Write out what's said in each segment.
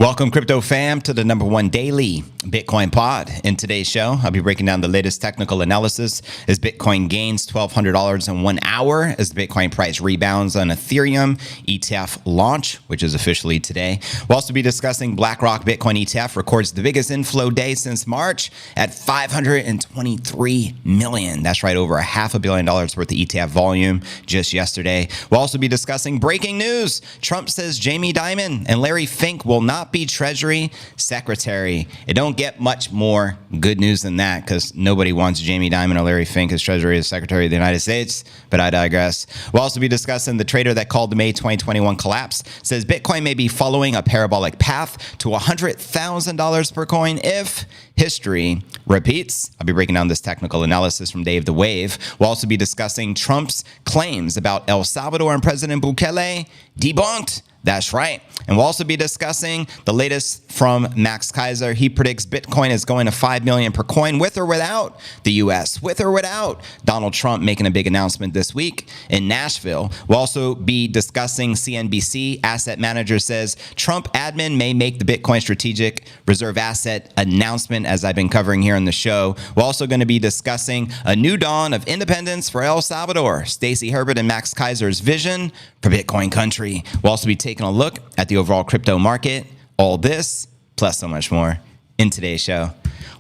Welcome, crypto fam, to the #1 daily Bitcoin pod. In today's show, I'll be breaking down the latest technical analysis as Bitcoin gains $1,200 in 1 hour as the Bitcoin price rebounds on Ethereum ETF launch, which is officially today. We'll also be discussing BlackRock Bitcoin ETF records the biggest inflow day since March at $523 million. That's right, over $500 million worth of ETF volume just yesterday. We'll also be discussing breaking news. Trump says Jamie Dimon and Larry Fink will not be Treasury Secretary. It don't get much more good news than that because nobody wants Jamie Dimon or Larry Fink as Treasury Secretary of the United States, but I digress. We'll also be discussing the trader that called the May 2021 collapse, says Bitcoin may be following a parabolic path to $100,000 per coin if history repeats. I'll be breaking down this technical analysis from Dave the Wave. We'll also be discussing Trump's claims about El Salvador and President Bukele debunked. That's right. And we'll also be discussing the latest from Max Keiser. He predicts Bitcoin is going to 5 million per coin with or without the US, with or without Donald Trump making a big announcement this week in Nashville. We'll also be discussing CNBC. Asset manager says Trump admin may make the Bitcoin strategic reserve asset announcement, as I've been covering here on the show. We're also going to be discussing a new dawn of independence for El Salvador. Stacey Herbert and Max Keiser's vision for Bitcoin country. We'll also be taking a look at the overall crypto market. All this, plus so much more in today's show.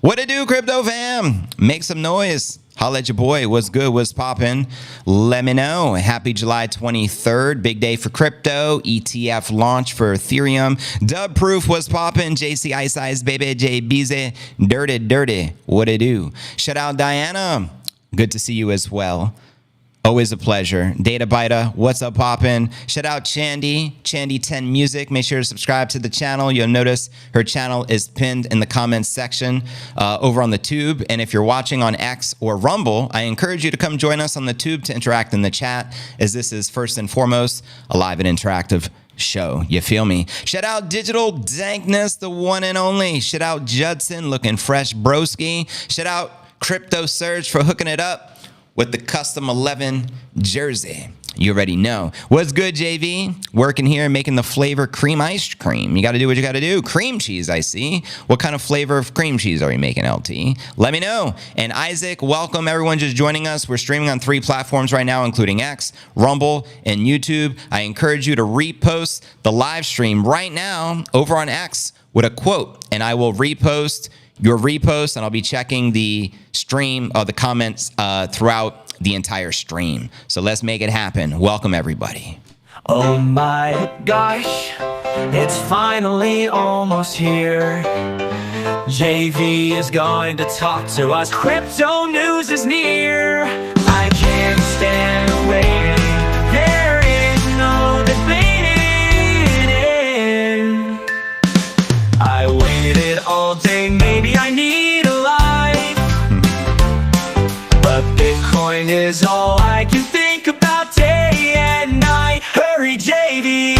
What it do, crypto fam? Make some noise. Holla at your boy. What's good? What's poppin'? Let me know. Happy July 23rd. Big day for crypto. ETF launch for Ethereum. Dub proof was poppin'. JC Ice Ice, baby. J Beezy. Dirty. What it do? Shout out Diana. Good to see you as well. Always a pleasure. Data Bita, what's up poppin'? Shout out Chandy 10 Music. Make sure to subscribe to the channel. You'll notice her channel is pinned in the comments section over on the tube. And if you're watching on X or Rumble, I encourage you to come join us on the tube to interact in the chat, as this is first and foremost a live and interactive show. You feel me? Shout out Digital Dankness, the one and only. Shout out Judson, looking fresh broski. Shout out Crypto Surge for hooking it up with the custom 11 jersey. You already know. What's good, JV? Working here, making the flavor cream ice cream. You got to do what you got to do. Cream cheese, I see. What kind of flavor of cream cheese are you making, LT? Let me know. And Isaac, welcome everyone just joining us. We're streaming on 3 platforms right now, including X, Rumble, and YouTube. I encourage you to repost the live stream right now over on X with a quote, and I will repost your repost, and I'll be checking the stream or the comments throughout the entire stream. So let's make it happen. Welcome, everybody. Oh my gosh, it's finally almost here. JV is going to talk to us. Crypto news is near. I can't stand waiting. There is no debating. I waited all day, maybe I need a life, but Bitcoin is all I can think about day and night. Hurry, JV.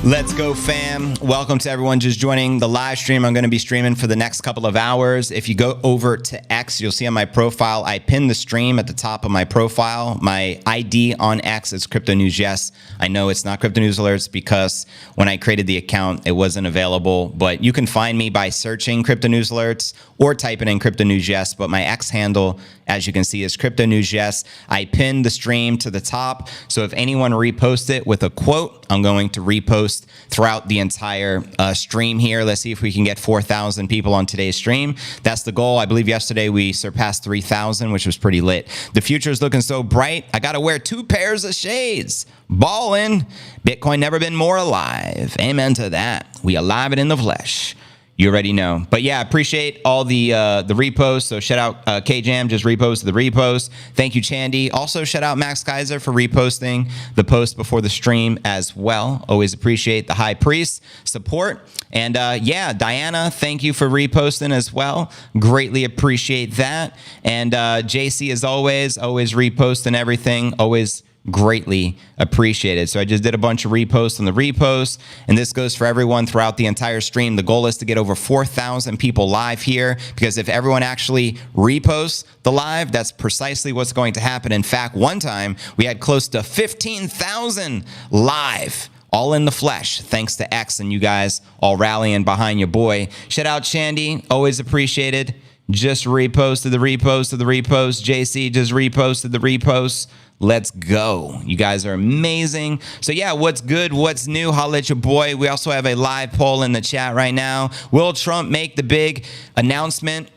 Let's go, fam. Welcome to everyone just joining the live stream. I'm going to be streaming for the next couple of hours. If you go over to X, you'll see on my profile, I pinned the stream at the top of my profile. My ID on X is Crypto News Yes. I know it's not Crypto News Alerts because when I created the account, it wasn't available. But you can find me by searching Crypto News Alerts or typing in Crypto News Yes. But my X handle, as you can see, is Crypto News Yes. I pinned the stream to the top. So if anyone reposts it with a quote, I'm going to repost throughout the entire stream here. Let's see if we can get 4,000 people on today's stream. That's the goal. I believe yesterday we surpassed 3,000, which was pretty lit. The future is looking so bright. I got to wear 2 pairs of shades. Ballin'. Bitcoin never been more alive. Amen to that. We alive it in the flesh. You already know. But yeah, I appreciate all the reposts. So shout out K-Jam, just reposted the repost. Thank you, Chandy. Also shout out Max Keiser for reposting the post before the stream as well. Always appreciate the High Priest support. And yeah, Diana, thank you for reposting as well. Greatly appreciate that. And JC, as always reposting everything. Always greatly appreciated. So I just did a bunch of reposts on the reposts, and this goes for everyone throughout the entire stream. The goal is to get over 4,000 people live here, because if everyone actually reposts the live, that's precisely what's going to happen. In fact, one time we had close to 15,000 live, all in the flesh, thanks to X and you guys all rallying behind your boy. Shout out Shandy, always appreciated. Just reposted the repost of the repost. JC just reposted the repost. Let's go. You guys are amazing. So yeah, what's good? What's new? Holla at your boy. We also have a live poll in the chat right now. Will Trump make the big announcement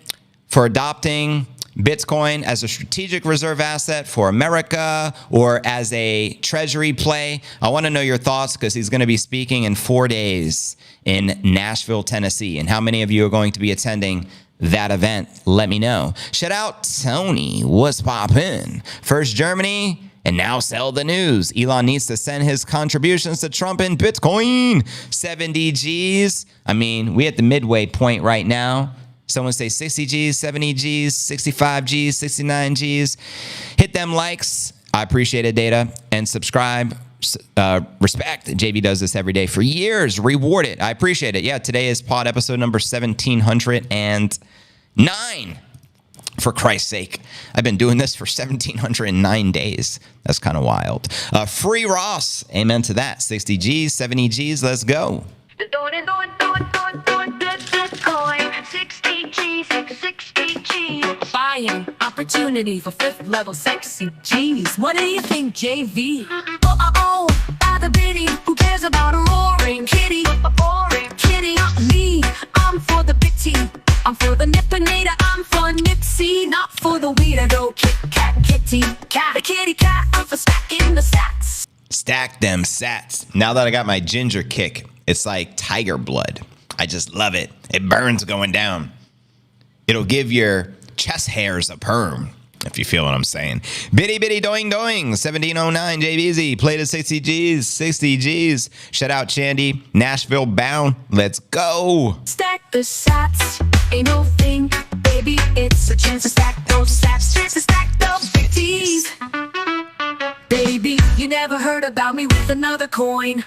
for adopting Bitcoin as a strategic reserve asset for America or as a treasury play? I want to know your thoughts, because he's going to be speaking in 4 days in Nashville, Tennessee. And how many of you are going to be attending that event? Let me know. Shout out Tony. What's poppin'? First Germany, and now sell the news. Elon needs to send his contributions to Trump in Bitcoin. 70 G's. I mean, we at the midway point right now. Someone say 60 G's, 70 G's, 65 G's, 69 G's. Hit them likes. I appreciate it, data. And subscribe. Respect. JV does this every day for years. Reward it. I appreciate it. Yeah, today is pod episode number 1709. For Christ's sake, I've been doing this for 1709 days. That's kind of wild. Free Ross. Amen to that. 60 G's, 70 G's. Let's go. Bitcoin, 60 G's, 60 G's. Buying opportunity for fifth level 60 G's. What do you think, JV? By the biddy, who cares about a roaring kitty? A boring kitty, not me. I'm for the bitty. I'm for the nippinator. I'm for Nipsey, not for the weirdo Kit Kat kitty cat. The kitty cat. I'm for stacking the sats. Stack them sats. Now that I got my ginger kick, it's like tiger blood. I just love it. It burns going down. It'll give your chest hairs a perm, if you feel what I'm saying. Bitty bitty doing doing. 1709 JBZ. Played at 60 G's. 60 G's. Shout out Shandy. Nashville bound. Let's go. Stack the sats. Ain't no thing, baby. It's a chance to stack those sats. Chance to stack those 50s. Baby, you never heard about me with another coin.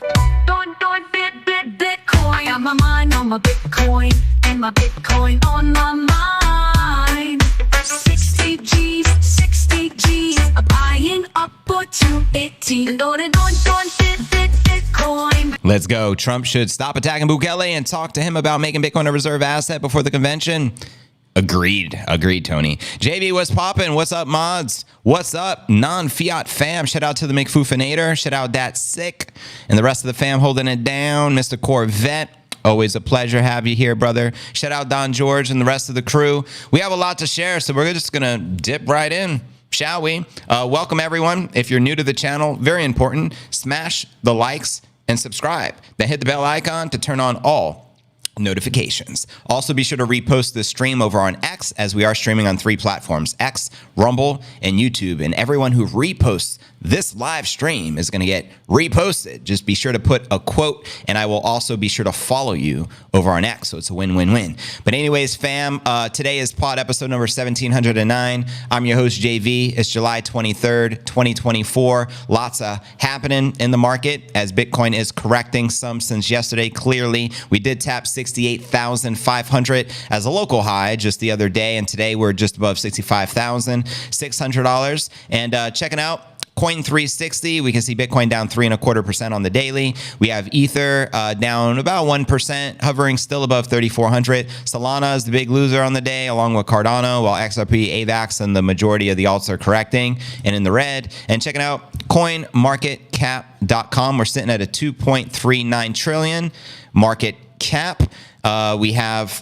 Bitcoin. I got my mind on my Bitcoin, and my Bitcoin on my mind. 60 G's, 60 G's. A buying opportunity. Bitcoin. Let's go. Trump should stop attacking Bukele and talk to him about making Bitcoin a reserve asset before the convention. Agreed, Tony. JV, what's poppin'? What's up, mods? What's up, non-fiat fam? Shout out to the McFoofinator. Shout out That Sick and the rest of the fam holding it down. Mr. Corvette, always a pleasure have you here, brother. Shout out Don George and the rest of the crew. We have a lot to share, so we're just gonna dip right in, shall we? Welcome, everyone. If you're new to the channel, very important, smash the likes and subscribe. Then hit the bell icon to turn on all notifications. Also, be sure to repost this stream over on X, as we are streaming on 3 platforms: X, Rumble, and YouTube. And everyone who reposts this live stream is going to get reposted. Just be sure to put a quote, and I will also be sure to follow you over on X, so it's a win-win-win. But anyways, fam, today is pod episode number 1709. I'm your host, JV. It's July 23rd, 2024. Lots of happening in the market as Bitcoin is correcting some since yesterday. Clearly, we did tap 68,500 as a local high just the other day, and today we're just above $65,600. And checking out Coin 360, we can see Bitcoin down 3.25% on the daily. We have Ether down about 1%, hovering still above 3,400. Solana is the big loser on the day, along with Cardano, while XRP, AVAX, and the majority of the alts are correcting and in the red. And checking out CoinMarketCap.com, we're sitting at a 2.39 trillion market cap. We have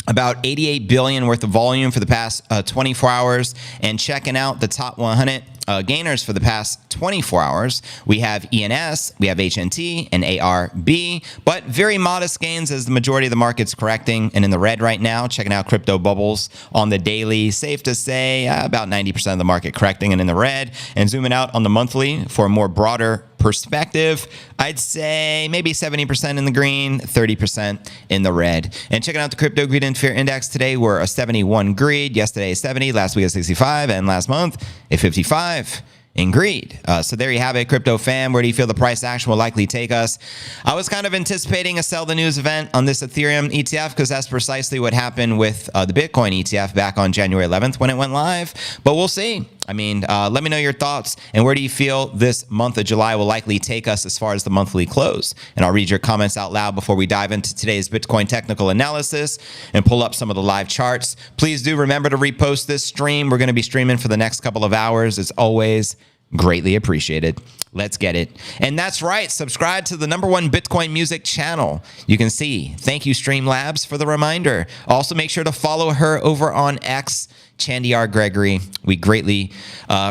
about 88 billion worth of volume for the past 24 hours. And checking out the top 100 gainers for the past 24 hours, we have ENS, we have HNT, and ARB, but very modest gains as the majority of the market's correcting and in the red right now. Checking out crypto bubbles on the daily, safe to say about 90% of the market correcting and in the red. And zooming out on the monthly for a more broader perspective, I'd say maybe 70% in the green, 30% in the red. And checking out the crypto greed and fear index today, we're a 71 greed. Yesterday, 70. Last week, a 65. And last month, a 55. in greed. So there you have it, crypto fam. Where do you feel the price action will likely take us? I was kind of anticipating a sell the news event on this Ethereum ETF because that's precisely what happened with the Bitcoin ETF back on January 11th when it went live. But we'll see. I mean, let me know your thoughts and where do you feel this month of July will likely take us as far as the monthly close? And I'll read your comments out loud before we dive into today's Bitcoin technical analysis and pull up some of the live charts. Please do remember to repost this stream. We're going to be streaming for the next couple of hours. As always, greatly appreciated. Let's get it. And that's right. Subscribe to the #1 Bitcoin music channel. You can see. Thank you, Streamlabs, for the reminder. Also, make sure to follow her over on X, Chandy R. Gregory. We greatly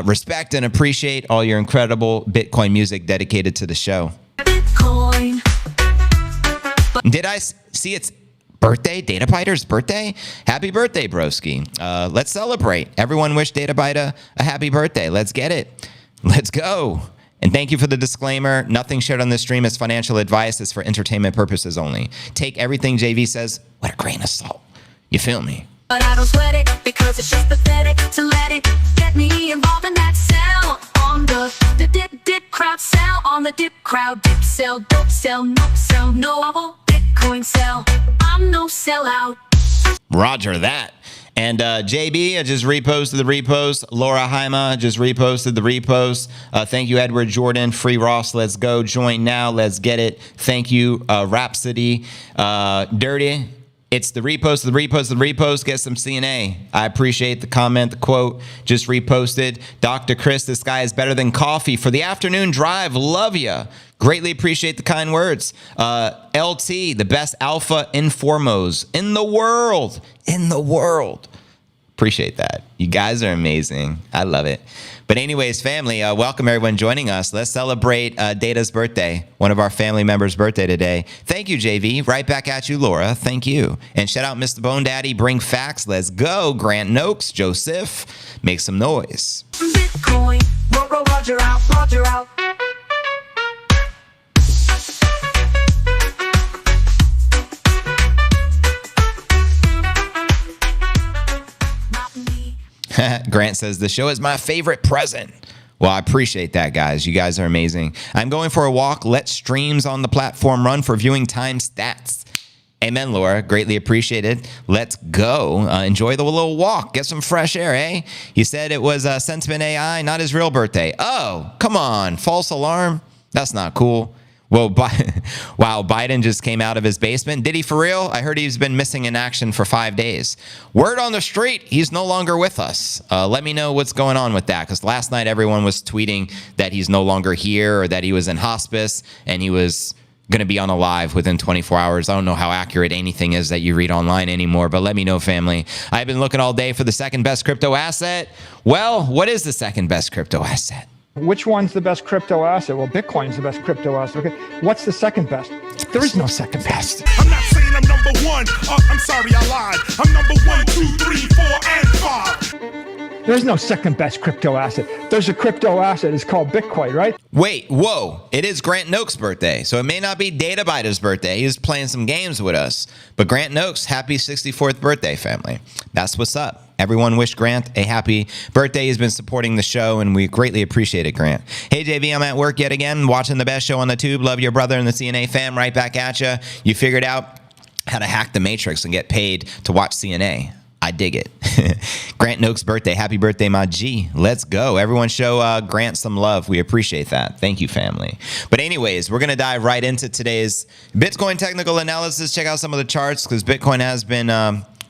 respect and appreciate all your incredible Bitcoin music dedicated to the show. Bitcoin. Did I see it's birthday? DataByter's birthday? Happy birthday, broski. Let's celebrate. Everyone wish DataByter a happy birthday. Let's get it. Let's go. And thank you for the disclaimer. Nothing shared on this stream is financial advice. It's for entertainment purposes only. Take everything JV says with a grain of salt. You feel me? But I don't sweat it because it's just pathetic to let it get me involved in that sell on the dip crowd, sell on the dip crowd, dip sell, don't sell, no sell, no Bitcoin sell. I'm no sellout. Roger that. And JB, I just reposted the repost. Laura Haima just reposted the repost. Thank you, Edward Jordan. Free Ross, let's go. Join now. Let's get it. Thank you, Rhapsody. Dirty. It's the repost, the repost, the repost. Get some CNA. I appreciate the comment, the quote. Just reposted. Dr. Chris, this guy is better than coffee for the afternoon drive. Love ya. Greatly appreciate the kind words. LT, the best alpha informals in the world. In the world. Appreciate that. You guys are amazing. I love it. But anyways, family, welcome everyone joining us. Let's celebrate Data's birthday, one of our family members' birthday today. Thank you, JV. Right back at you, Laura. Thank you. And shout out Mr. Bone Daddy. Bring facts. Let's go. Grant Noakes, Joseph. Make some noise. Bitcoin. Roger out. Roger out. Grant says, the show is my favorite present. Well, I appreciate that, guys. You guys are amazing. I'm going for a walk. Let streams on the platform run for viewing time stats. Amen, Laura. Greatly appreciated. Let's go. Enjoy the little walk. Get some fresh air, eh? He said it was Sentiment AI, not his real birthday. Oh, come on. False alarm. That's not cool. Well, wow, Biden just came out of his basement. Did he for real? I heard he's been missing in action for 5 days. Word on the street, he's no longer with us. Let me know what's going on with that, because last night everyone was tweeting that he's no longer here or that he was in hospice and he was going to be on a live within 24 hours. I don't know how accurate anything is that you read online anymore, but let me know, family. I've been looking all day for the second best crypto asset. Well, what is the second best crypto asset? Which one's the best crypto asset? Well, Bitcoin's the best crypto asset. Okay. What's the second best? There is no second best. I'm not saying I'm number one. I'm sorry, I lied. I'm number 1, 2, 3, 4, and 5. There's no second best crypto asset. There's a crypto asset. It's called Bitcoin, right? Wait, whoa. It is Grant Noakes' birthday, so it may not be DataByter's birthday. He's playing some games with us. But Grant Noakes, happy 64th birthday, family. That's what's up. Everyone wish Grant a happy birthday. He's been supporting the show, and we greatly appreciate it, Grant. Hey, JV, I'm at work yet again, watching the best show on the tube. Love your brother and the CNA fam. Right back at you. You figured out how to hack the Matrix and get paid to watch CNA. I dig it. Grant Noakes' birthday. Happy birthday, my G. Let's go. Everyone show Grant some love. We appreciate that. Thank you, family. But anyways, we're going to dive right into today's Bitcoin technical analysis. Check out some of the charts because Bitcoin has been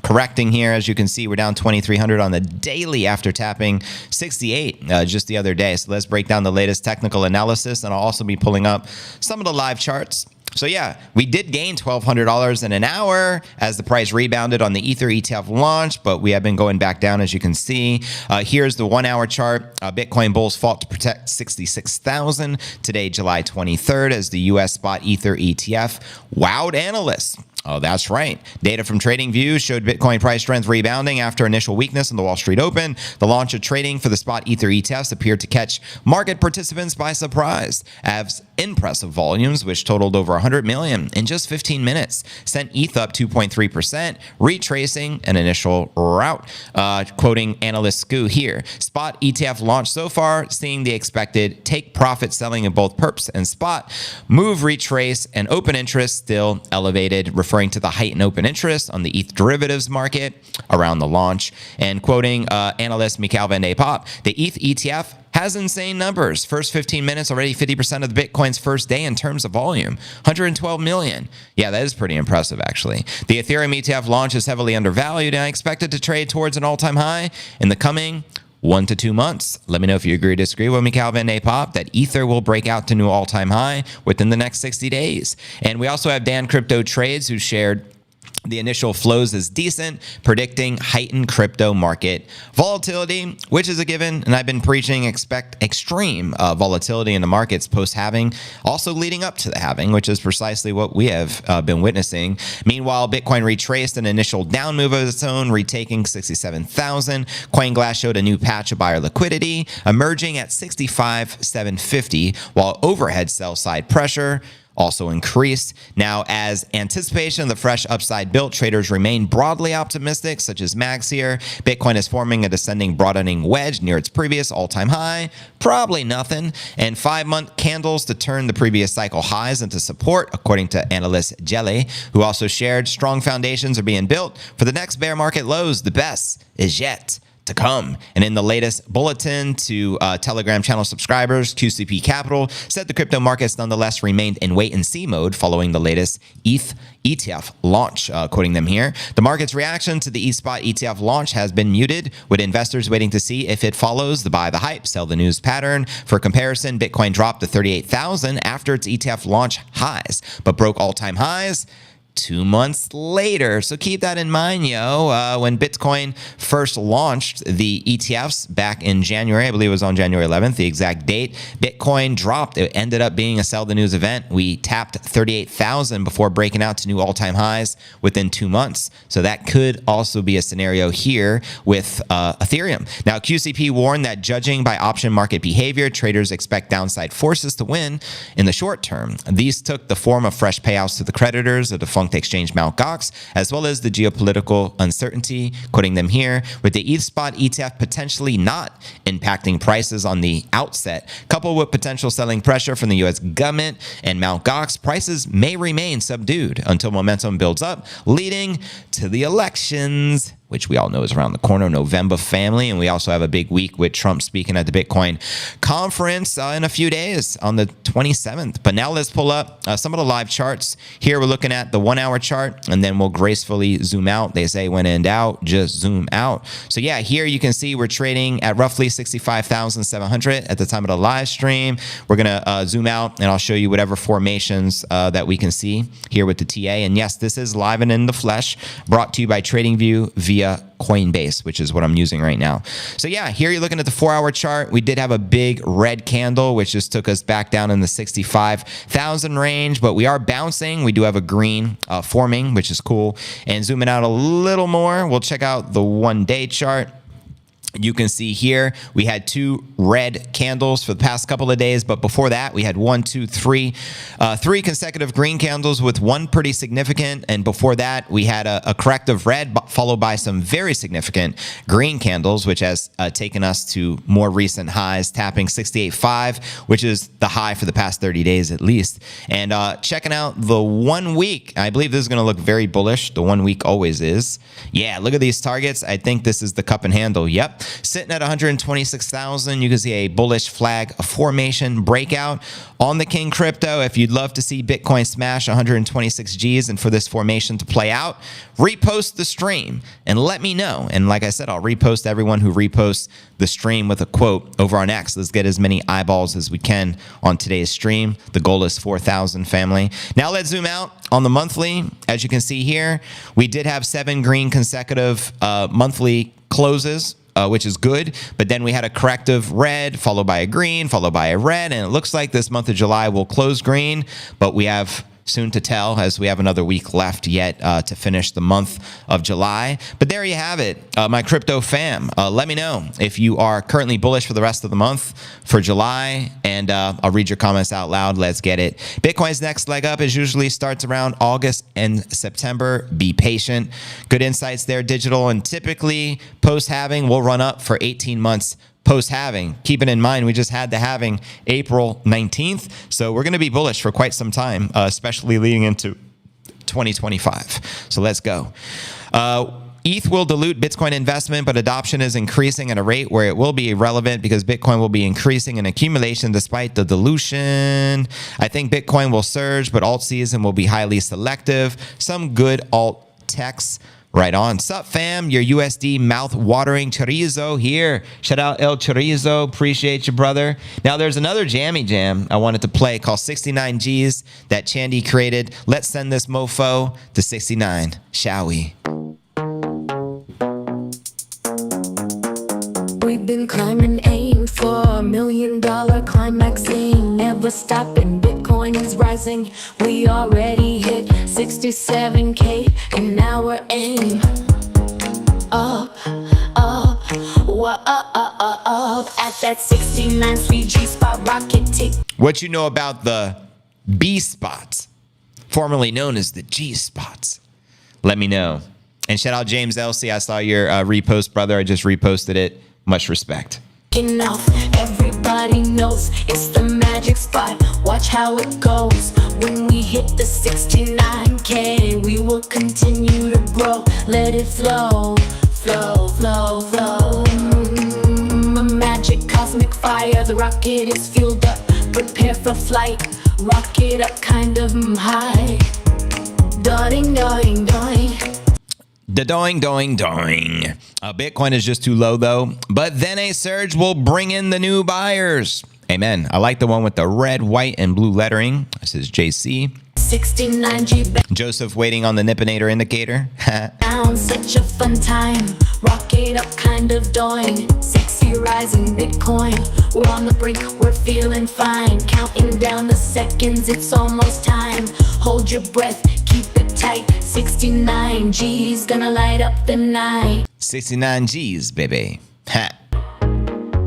correcting here. As you can see, we're down 2,300 on the daily after tapping 68 just the other day. So let's break down the latest technical analysis, and I'll also be pulling up some of the live charts. So yeah, we did gain $1,200 in an hour as the price rebounded on the Ether ETF launch, but we have been going back down, as you can see. Here's the 1 hour chart. Bitcoin bulls fought to protect 66,000 today, July 23rd, as the US spot Ether ETF wowed analysts. Oh, that's right. Data from TradingView showed Bitcoin price strength rebounding after initial weakness in the Wall Street Open. The launch of trading for the spot Ether ETFs appeared to catch market participants by surprise, as impressive volumes, which totaled over 100 million in just 15 minutes, sent ETH up 2.3%, retracing an initial route. Quoting analyst Scoo here, spot ETF launch so far, seeing the expected take profit selling in both perps and spot, move retrace, and open interest still elevated, referring to the heightened open interest on the ETH derivatives market around the launch. And quoting analyst Mikhail Van de Pop, the ETH ETF has insane numbers. First 15 minutes, already 50% of the Bitcoin's first day in terms of volume. 112 million. Yeah, that is pretty impressive, actually. The Ethereum ETF launch is heavily undervalued, and I expect it to trade towards an all-time high in the coming 1 to 2 months. Let me know if you agree or disagree with Mikhail Van de Pop that Ether will break out to new all-time high within the next 60 days. And we also have Dan Crypto Trades, who shared the initial flows is decent, predicting heightened crypto market volatility, which is a given. And I've been preaching expect extreme volatility in the markets post-halving, also leading up to the halving, which is precisely what we have been witnessing. Meanwhile, Bitcoin retraced an initial down move of its own, retaking 67,000. CoinGlass showed a new patch of buyer liquidity, emerging at 65,750, while overhead sell-side pressure also increased. Now, as anticipation of the fresh upside built, traders remain broadly optimistic, such as Max here. Bitcoin is forming a descending broadening wedge near its previous all-time high. Probably nothing. And 5-month candles to turn the previous cycle highs into support, according to analyst Jelly, who also shared strong foundations are being built for the next bear market lows. The best is yet to come. And in the latest bulletin to Telegram channel subscribers, QCP Capital said the crypto markets nonetheless remained in wait-and-see mode following the latest ETH ETF launch. Quoting them here, the market's reaction to the ETH spot ETF launch has been muted, with investors waiting to see if it follows the buy the hype, sell the news pattern. For comparison, Bitcoin dropped to 38,000 after its ETF launch highs, but broke all-time highs 2 months later. So keep that in mind, yo. When Bitcoin first launched the ETFs back in January, I believe it was on January 11th, the exact date, Bitcoin dropped. It ended up being a sell the news event. We tapped 38,000 before breaking out to new all-time highs within 2 months. So that could also be a scenario here with Ethereum. Now, QCP warned that judging by option market behavior, traders expect downside forces to win in the short term. These took the form of fresh payouts to the creditors, the defunct exchange Mt. Gox, as well as the geopolitical uncertainty. Quoting them here, with the ETH spot ETF potentially not impacting prices on the outset, coupled with potential selling pressure from the U.S. government and Mt. Gox, prices may remain subdued until momentum builds up, leading to the elections, which we all know is around the corner, November family. And we also have a big week with Trump speaking at the Bitcoin conference in a few days on the 27th. But now let's pull up some of the live charts. Here we're looking at the 1 hour chart, and then we'll gracefully zoom out. They say when in doubt, just zoom out. So yeah, here you can see we're trading at roughly 65,700 at the time of the live stream. We're going to zoom out, and I'll show you whatever formations that we can see here with the TA. And yes, this is live and in the flesh, brought to you by TradingView via Coinbase, which is what I'm using right now. So yeah, here you're looking at the 4 hour chart. We did have a big red candle, which just took us back down in the 65,000 range, but we are bouncing. We do have a green forming, which is cool. And zooming out a little more, we'll check out the 1 day chart. You can see here we had 2 red candles for the past couple of days, but before that we had 3 consecutive green candles with 1 pretty significant, and before that we had a corrective red followed by some very significant green candles, which has taken us to more recent highs, tapping 68.5, which is the high for the past 30 days at least. And checking out the 1 week, I believe this is going to look very bullish. The 1 week always is. Yeah, look at these targets. I think this is the cup and handle. Yep. Sitting at 126,000, you can see a bullish flag formation breakout on the King Crypto. If you'd love to see Bitcoin smash 126 Gs and for this formation to play out, repost the stream and let me know. And like I said, I'll repost everyone who reposts the stream with a quote over on X. Let's get as many eyeballs as we can on today's stream. The goal is 4,000, family. Now let's zoom out on the monthly. As you can see here, we did have 7 green consecutive monthly closes, which is good. But then we had a corrective red, followed by a green, followed by a red. And it looks like this month of July will close green, but we have soon to tell, as we have another week left yet to finish the month of July. But there you have it, my crypto fam. Let me know if you are currently bullish for the rest of the month for July, and I'll read your comments out loud. Let's get it. Bitcoin's next leg up is usually starts around August and September. Be patient. Good insights there, Digital. And typically post-halving will run up for 18 months post-halving. Keeping in mind, we just had the halving April 19th. So we're going to be bullish for quite some time, especially leading into 2025. So let's go. ETH will dilute Bitcoin investment, but adoption is increasing at a rate where it will be irrelevant because Bitcoin will be increasing in accumulation despite the dilution. I think Bitcoin will surge, but alt season will be highly selective. Some good alt techs. Right on. Sup, fam? Your USD mouth-watering chorizo here. Shout out El Chorizo. Appreciate you, brother. Now, there's another jammy jam I wanted to play called 69 Gs that Chandy created. Let's send this mofo to 69, shall we? We've been climbing, aim for $1 million climaxing, never stopping. Bitcoin is rising. We already hit 67K, and now we're aim up, at that 69 3G spot. Rocket tick. What you know about the B spots, formerly known as the G spots? Let me know. And shout out James Elsey. I saw your repost, brother. I just reposted it. Much respect. Enough, everybody knows it's the magic spot. Watch how it goes. When we hit the 69K, we will continue to grow. Let it flow, flow, flow, flow. Magic cosmic fire, the rocket is fueled up. Prepare for flight, rocket up kind of high. Doing, doing, doing. The doing. Bitcoin is just too low, though. But then a surge will bring in the new buyers. Amen. I like the one with the red, white, and blue lettering. This is JC. 69G. Joseph waiting on the Nippinator indicator. Down, such a fun time. Rocket up, kind of doing. Sexy rising Bitcoin. We're on the brink, we're feeling fine. Counting down the seconds, it's almost time. Hold your breath, keep it tight. 69 G's gonna light up the night. 69 G's, baby. Ha.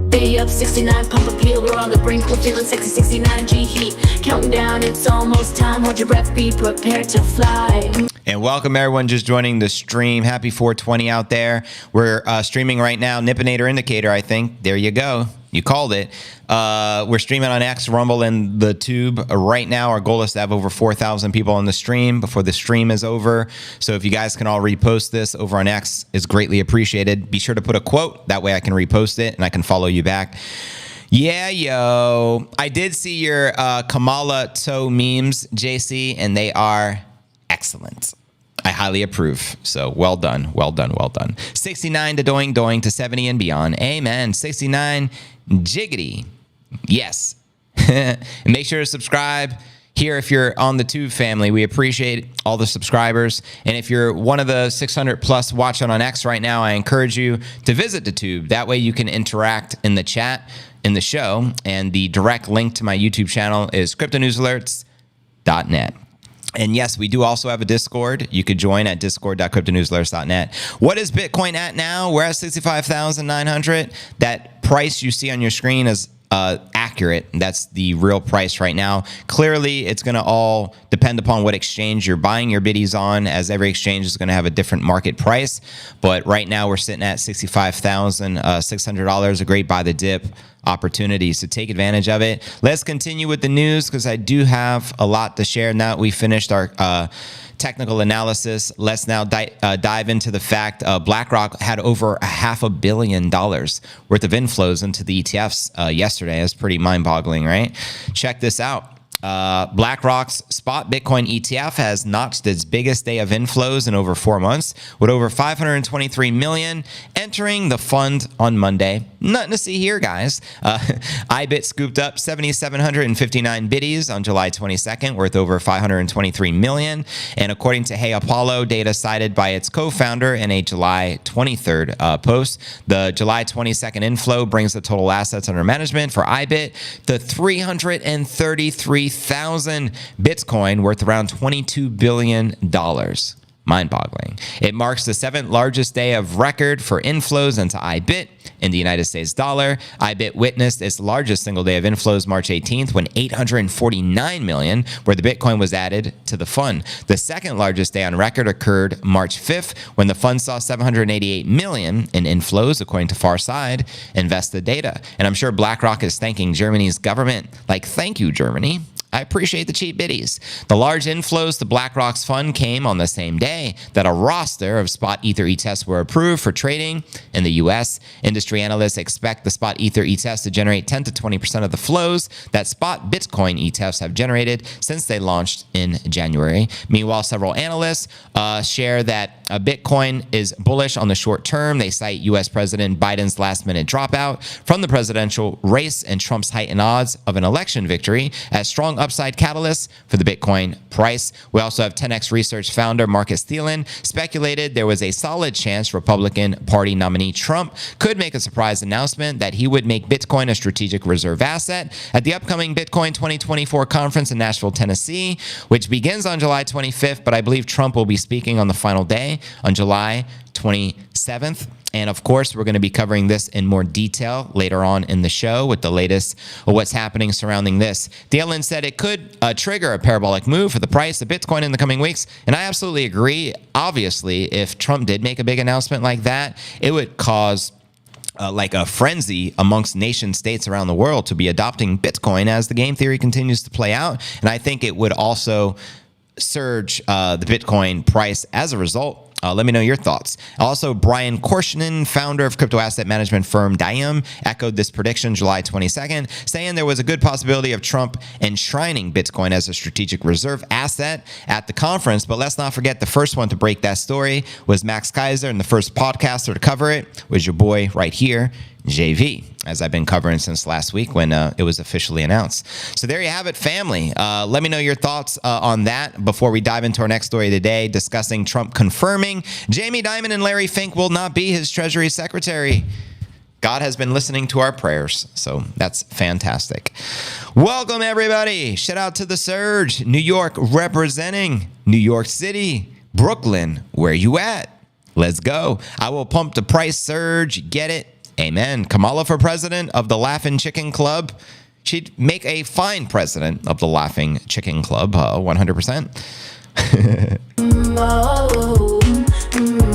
Day up 69, pump appeal, we're on the brink, we're feeling sexy. 69 G heat, counting down, it's almost time. Hold your breath, be prepared to fly. And welcome everyone just joining the stream. Happy 420 out there. We're streaming right now. Nippinator indicator, I think. There you go. You called it. We're streaming on X, Rumble, and the Tube right now. Our goal is to have over 4,000 people on the stream before the stream is over. So if you guys can all repost this over on X, it's greatly appreciated. Be sure to put a quote. That way I can repost it and I can follow you back. Yeah, yo. I did see your Kamala Toe memes, JC, and they are excellent. I highly approve. So well done, well done, well done. 69 to doing to 70 and beyond. Amen. 69 jiggity. Yes. And make sure to subscribe here if you're on the Tube family. We appreciate all the subscribers. And if you're one of the 600 plus watching on X right now, I encourage you to visit the Tube. That way you can interact in the chat in the show. And the direct link to my YouTube channel is cryptonewsalerts.net. And yes, we do also have a Discord. You could join at discord.cryptonewsalerts.net. What is Bitcoin at now? We're at 65,900. That price you see on your screen is accurate. That's the real price right now. Clearly, it's going to all depend upon what exchange you're buying your biddies on, as every exchange is going to have a different market price. But right now, we're sitting at $65,600, a great buy the dip opportunity, so take advantage of it. Let's continue with the news because I do have a lot to share. Now that we finished our technical analysis, let's now dive into the fact BlackRock had over $500 million worth of inflows into the ETFs yesterday. That's pretty mind-boggling, right? Check this out. BlackRock's spot Bitcoin ETF has notched its biggest day of inflows in over 4 months, with over 523 million entering the fund on Monday. Nothing to see here, guys. IBIT scooped up 7,759 biddies on July 22nd, worth over 523 million. And according to Hey Apollo, data cited by its co-founder in a July 23rd post, the July 22nd inflow brings the total assets under management for IBIT to $333 143,000 Bitcoin worth around $22 billion. Mind-boggling. It marks the 7th largest day of record for inflows into IBIT in the United States dollar. IBIT witnessed its largest single day of inflows March 18th when 849 million, where the Bitcoin was added to the fund. The second largest day on record occurred March 5th when the fund saw 788 million in inflows, according to Farside Invested Data. And I'm sure BlackRock is thanking Germany's government. Like, thank you, Germany. I appreciate the cheap biddies. The large inflows to BlackRock's fund came on the same day that a roster of spot Ether ETFs were approved for trading in the U.S. Industry analysts expect the spot Ether ETFs to generate 10 to 20% of the flows that spot Bitcoin ETFs have generated since they launched in January. Meanwhile, several analysts share that Bitcoin is bullish on the short term. They cite U.S. President Biden's last-minute dropout from the presidential race and Trump's heightened odds of an election victory as strong upside catalysts for the Bitcoin price. We also have 10X Research founder Marcus Thielen speculated there was a solid chance Republican Party nominee Trump could make a surprise announcement that he would make Bitcoin a strategic reserve asset at the upcoming Bitcoin 2024 conference in Nashville, Tennessee, which begins on July 25th, but I believe Trump will be speaking on the final day on July 27th. And of course, we're going to be covering this in more detail later on in the show with the latest of what's happening surrounding this. Thielen said it could trigger a parabolic move for the price of Bitcoin in the coming weeks. And I absolutely agree. Obviously, if Trump did make a big announcement like that, it would cause like a frenzy amongst nation states around the world to be adopting Bitcoin as the game theory continues to play out. And I think it would also surge the Bitcoin price as a result. Let me know your thoughts. Also, Brian Korshinen, founder of crypto asset management firm Diem, echoed this prediction July 22nd, saying there was a good possibility of Trump enshrining Bitcoin as a strategic reserve asset at the conference. But let's not forget the first one to break that story was Max Keiser, and the first podcaster to cover it was your boy right here, JV, as I've been covering since last week when it was officially announced. So there you have it, family. Let me know your thoughts on that before we dive into our next story today, discussing Trump confirming Jamie Dimon and Larry Fink will not be his Treasury Secretary. God has been listening to our prayers, so that's fantastic. Welcome, everybody. Shout out to The Surge, New York representing New York City, Brooklyn. Where you at? Let's go. I will pump the price surge. Get it? Amen. Kamala for president of the Laughing Chicken Club. She'd make a fine president of the Laughing Chicken Club, 100%.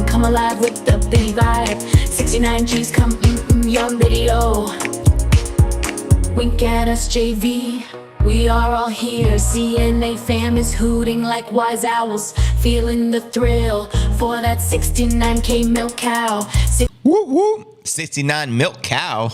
Come alive with the big vibe. 69 G's come your video. Wink at us, JV. We are all here. CNA fam is hooting like wise owls, feeling the thrill for that 69K milk cow. Woo woo. 69 milk cow.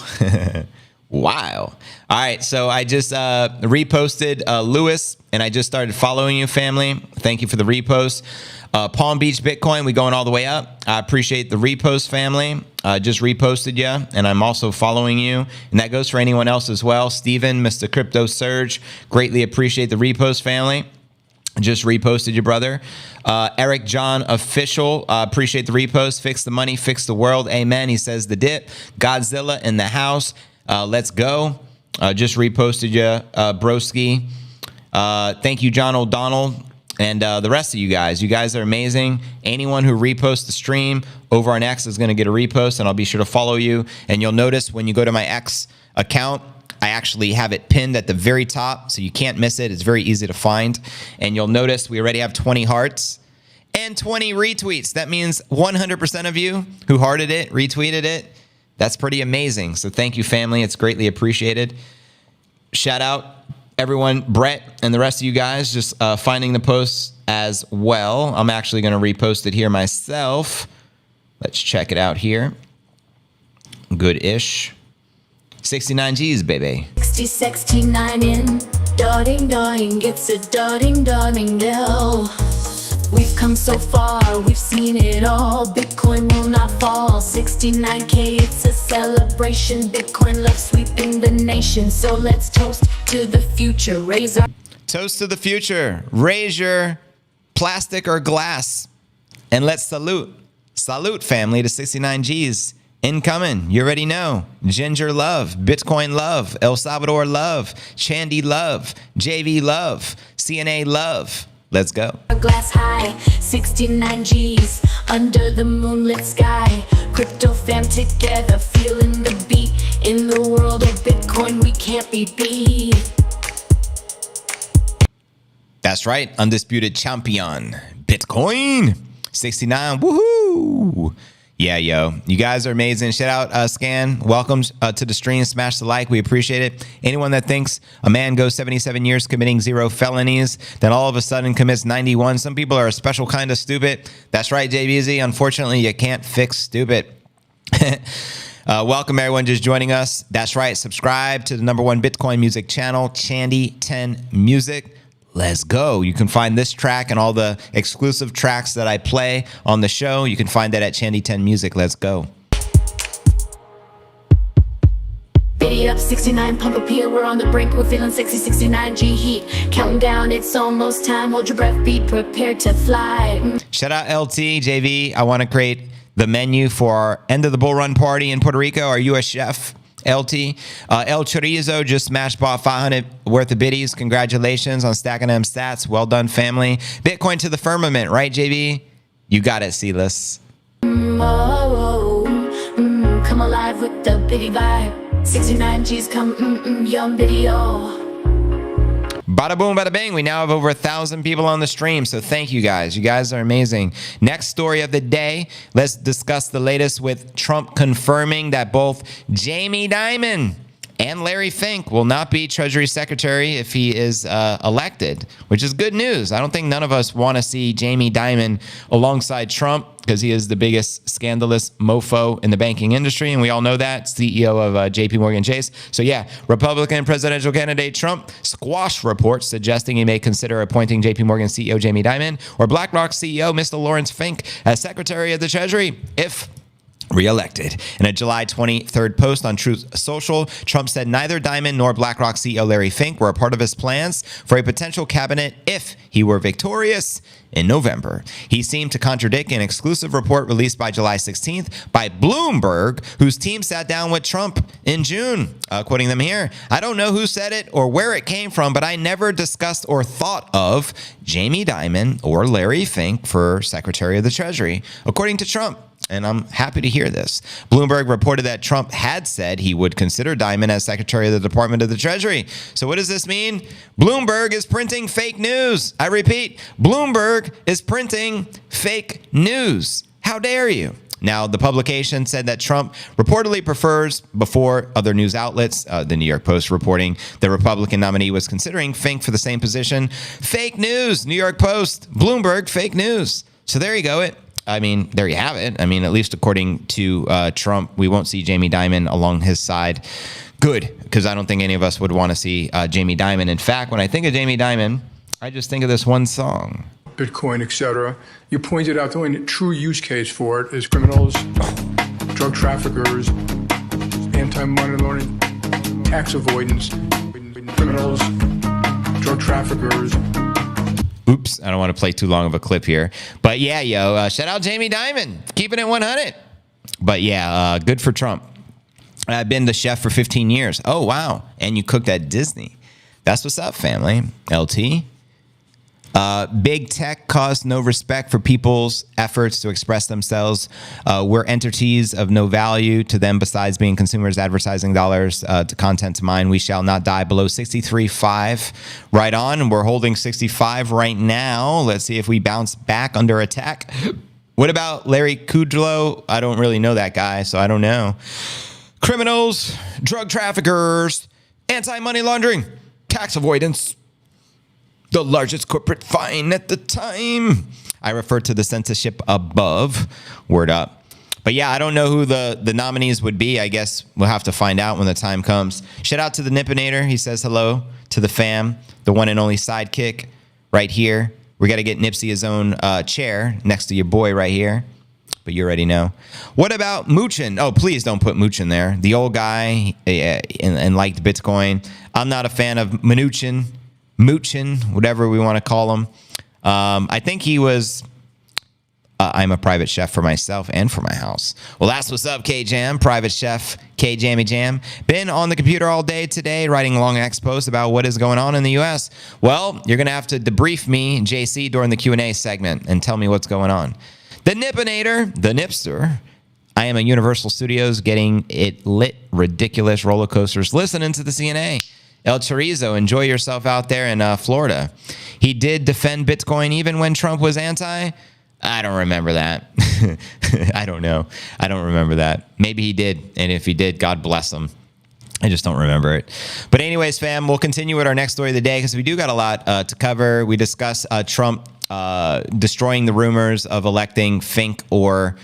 Wow. All right. So I just reposted Lewis, and I just started following you, family. Thank you for the repost. Palm Beach Bitcoin, we going all the way up. I appreciate the repost, family. Just reposted you, and I'm also following you. And that goes for anyone else as well. Steven, Mr. Crypto Surge, greatly appreciate the repost, family. Just reposted your brother. Eric John Official, appreciate the repost. Fix the money, fix the world. Amen. He says the dip. Godzilla in the house. Let's go. Just reposted you, broski. Thank you, John O'Donnell. And the rest of you guys. You guys are amazing. Anyone who reposts the stream over on X is going to get a repost, and I'll be sure to follow you. And you'll notice when you go to my X account, I actually have it pinned at the very top, so you can't miss it. It's very easy to find. And you'll notice we already have 20 hearts and 20 retweets. That means 100% of you who hearted it, retweeted it. That's pretty amazing. So thank you, family. It's greatly appreciated. Shout out everyone, Brett, and the rest of you guys just finding the posts as well. I'm actually going to repost it here myself. Let's check it out here. Good-ish. 69 G's, baby. 69 in, darting, gets a darting, no. We've come so far, we've seen it all. Bitcoin will not fall. 69K, it's a celebration. Bitcoin love sweeping the nation. So let's toast to the future. Raise our toast to the future. Raise your plastic or glass, and let's salute, family, to 69 G's. Incoming, you already know. Ginger love, Bitcoin love, El Salvador love, Chandy love, JV love, CNA love. Let's go. A glass high, 69 G's under the moonlit sky. Crypto fam together, feeling the beat. In the world of Bitcoin, we can't be beat. That's right, undisputed champion, Bitcoin 69. Woohoo! Yeah, yo, you guys are amazing. Shout out Scan. Welcome to the stream. Smash the like. We appreciate it. Anyone that thinks a man goes 77 years committing 0 felonies, then all of a sudden commits 91. Some people are a special kind of stupid. That's right, JBZ. Unfortunately, you can't fix stupid. Welcome, everyone just joining us. That's right. Subscribe to the #1 Bitcoin music channel, Chandy 10 Music. Let's go. You can find this track and all the exclusive tracks that I play on the show. You can find that at Chandy 10 Music. Let's go. Giddy up, 69, pump up here, we're on the brink, we're feeling sexy, 69 G heat. Counting down, it's almost time, hold your breath, be prepared to fly. Shout out LT, JV. I want to create the menu for our end of the bull run party in Puerto Rico. Are you a chef? LT. El Chorizo just smash bought 500 worth of biddies. Congratulations on stacking them stats. Well done, family. Bitcoin to the firmament, right, JB? You got it, Silas. Come alive with the biddy vibe. 69 G's come, young video. Bada boom, bada bing. We now have over 1,000 people on the stream. So thank you guys. You guys are amazing. Next story of the day. Let's discuss the latest with Trump confirming that both Jamie Dimon and Larry Fink will not be Treasury Secretary if he is elected, which is good news. I don't think none of us want to see Jamie Dimon alongside Trump because he is the biggest scandalous mofo in the banking industry, and we all know that, CEO of JP Morgan Chase. So yeah, Republican presidential candidate Trump squashed reports suggesting he may consider appointing JP Morgan CEO Jamie Dimon or BlackRock CEO Mr. Lawrence Fink as Secretary of the Treasury if reelected. In a July 23rd post on Truth Social, Trump said neither Dimon nor BlackRock CEO Larry Fink were a part of his plans for a potential cabinet if he were victorious in November. He seemed to contradict an exclusive report released by July 16th by Bloomberg, whose team sat down with Trump in June. Quoting them here, "I don't know who said it or where it came from, but I never discussed or thought of Jamie Dimon or Larry Fink for Secretary of the Treasury," according to Trump. And I'm happy to hear this. Bloomberg reported that Trump had said he would consider Dimon as Secretary of the Department of the Treasury. So what does this mean? Bloomberg is printing fake news. I repeat, Bloomberg is printing fake news. How dare you? Now, the publication said that Trump reportedly prefers, before other news outlets, the New York Post reporting, the Republican nominee was considering Fink for the same position. Fake news, New York Post, Bloomberg, fake news. So there you go. I mean, there you have it. I mean, at least according to Trump, we won't see Jamie Dimon along his side. Good, because I don't think any of us would want to see Jamie Dimon. In fact, when I think of Jamie Dimon, I just think of this one song. Bitcoin, etc. You pointed out the only true use case for it is criminals, drug traffickers, anti-money laundering, tax avoidance, criminals, drug traffickers. Oops, I don't want to play too long of a clip here. But yeah, yo, shout out Jamie Dimon, keeping it 100. But yeah, good for Trump. I've been the chef for 15 years. Oh, wow. And you cooked at Disney. That's what's up, family. LT. Big tech caused no respect for people's efforts to express themselves. We're entities of no value to them besides being consumers' advertising dollars to content to mine. We shall not die below 63.5. Right on. We're holding 65 right now. Let's see if we bounce back under attack. What about Larry Kudlow? I don't really know that guy, so I don't know. Criminals, drug traffickers, anti-money laundering, tax avoidance. The largest corporate fine at the time. I refer to the censorship above. Word up. But yeah, I don't know who the nominees would be. I guess we'll have to find out when the time comes. Shout out to the Nippinator. He says hello to the fam. The one and only sidekick right here. We got to get Nipsey his own chair next to your boy right here. But you already know. What about Moochin? Oh, please don't put Moochin there. The old guy and liked Bitcoin. I'm not a fan of Mnuchin, whatever we want to call him. I think he was I'm a private chef for myself and for my house. Well, that's what's up, K-Jam. Private chef K-Jammy Jam. Been on the computer all day today writing long X posts about what is going on in the U.S. Well, you're going to have to debrief me, JC, during the Q&A segment and tell me what's going on. The Nippinator, the Nipster. I am at Universal Studios getting it lit, ridiculous roller coasters, listening to the CNA. El Chorizo, enjoy yourself out there in Florida. He did defend Bitcoin even when Trump was anti. I don't remember that. I don't know. I don't remember that. Maybe he did. And if he did, God bless him. I just don't remember it. But anyways, fam, we'll continue with our next story of the day because we do got a lot to cover. We discuss Trump destroying the rumors of electing Fink or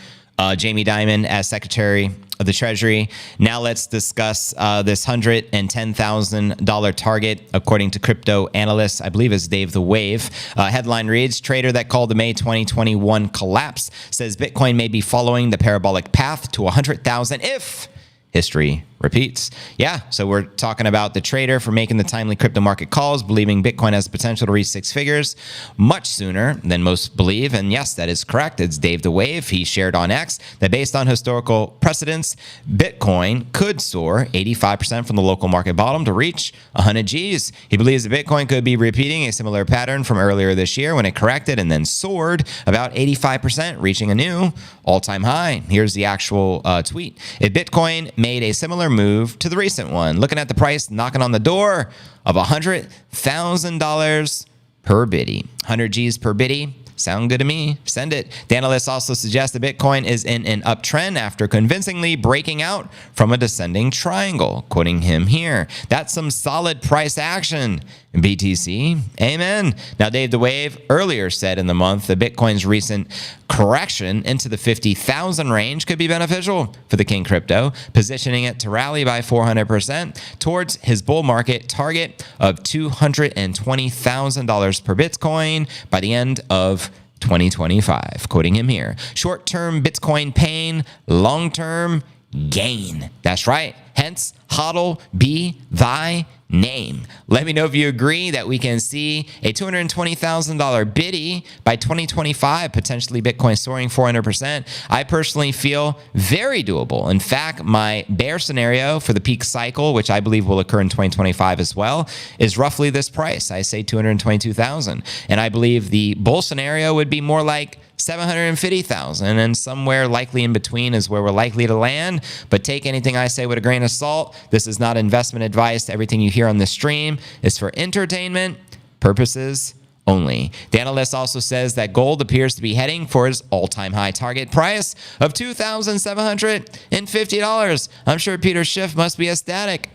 Jamie Dimon as Secretary of the Treasury. Now let's discuss this $110,000 target, according to crypto analysts. I believe it's Dave the Wave. Headline reads, trader that called the May 2021 collapse says Bitcoin may be following the parabolic path to 100,000 if history repeats. Yeah, so we're talking about the trader for making the timely crypto market calls, believing Bitcoin has the potential to reach six figures much sooner than most believe. And yes, that is correct. It's Dave the Wave. He shared on X that based on historical precedents, Bitcoin could soar 85% from the local market bottom to reach 100 G's. He believes that Bitcoin could be repeating a similar pattern from earlier this year when it corrected and then soared about 85%, reaching a new all-time high. Here's the actual tweet. If Bitcoin made a similar move to the recent one, looking at the price knocking on the door of $100,000 per biddy. 100 G's per biddy. Sound good to me? Send it. The analysts also suggest that Bitcoin is in an uptrend after convincingly breaking out from a descending triangle. Quoting him here, that's some solid price action. BTC, amen. Now, Dave the Wave earlier said in the month that Bitcoin's recent correction into the 50,000 range could be beneficial for the King Crypto, positioning it to rally by 400% towards his bull market target of $220,000 per Bitcoin by the end of 2025. Quoting him here, short-term Bitcoin pain, long-term gain. That's right. Hence, hodl be thy name. Let me know if you agree that we can see a $220,000 biddy by 2025, potentially Bitcoin soaring 400%. I personally feel very doable. In fact, my bear scenario for the peak cycle, which I believe will occur in 2025 as well, is roughly this price. I say 222,000. And I believe the bull scenario would be more like 750,000, and somewhere likely in between is where we're likely to land. But take anything I say with a grain of salt. This is not investment advice. Everything you hear on this stream is for entertainment purposes only. The analyst also says that gold appears to be heading for its all-time high target price of $2,750. I'm sure Peter Schiff must be ecstatic.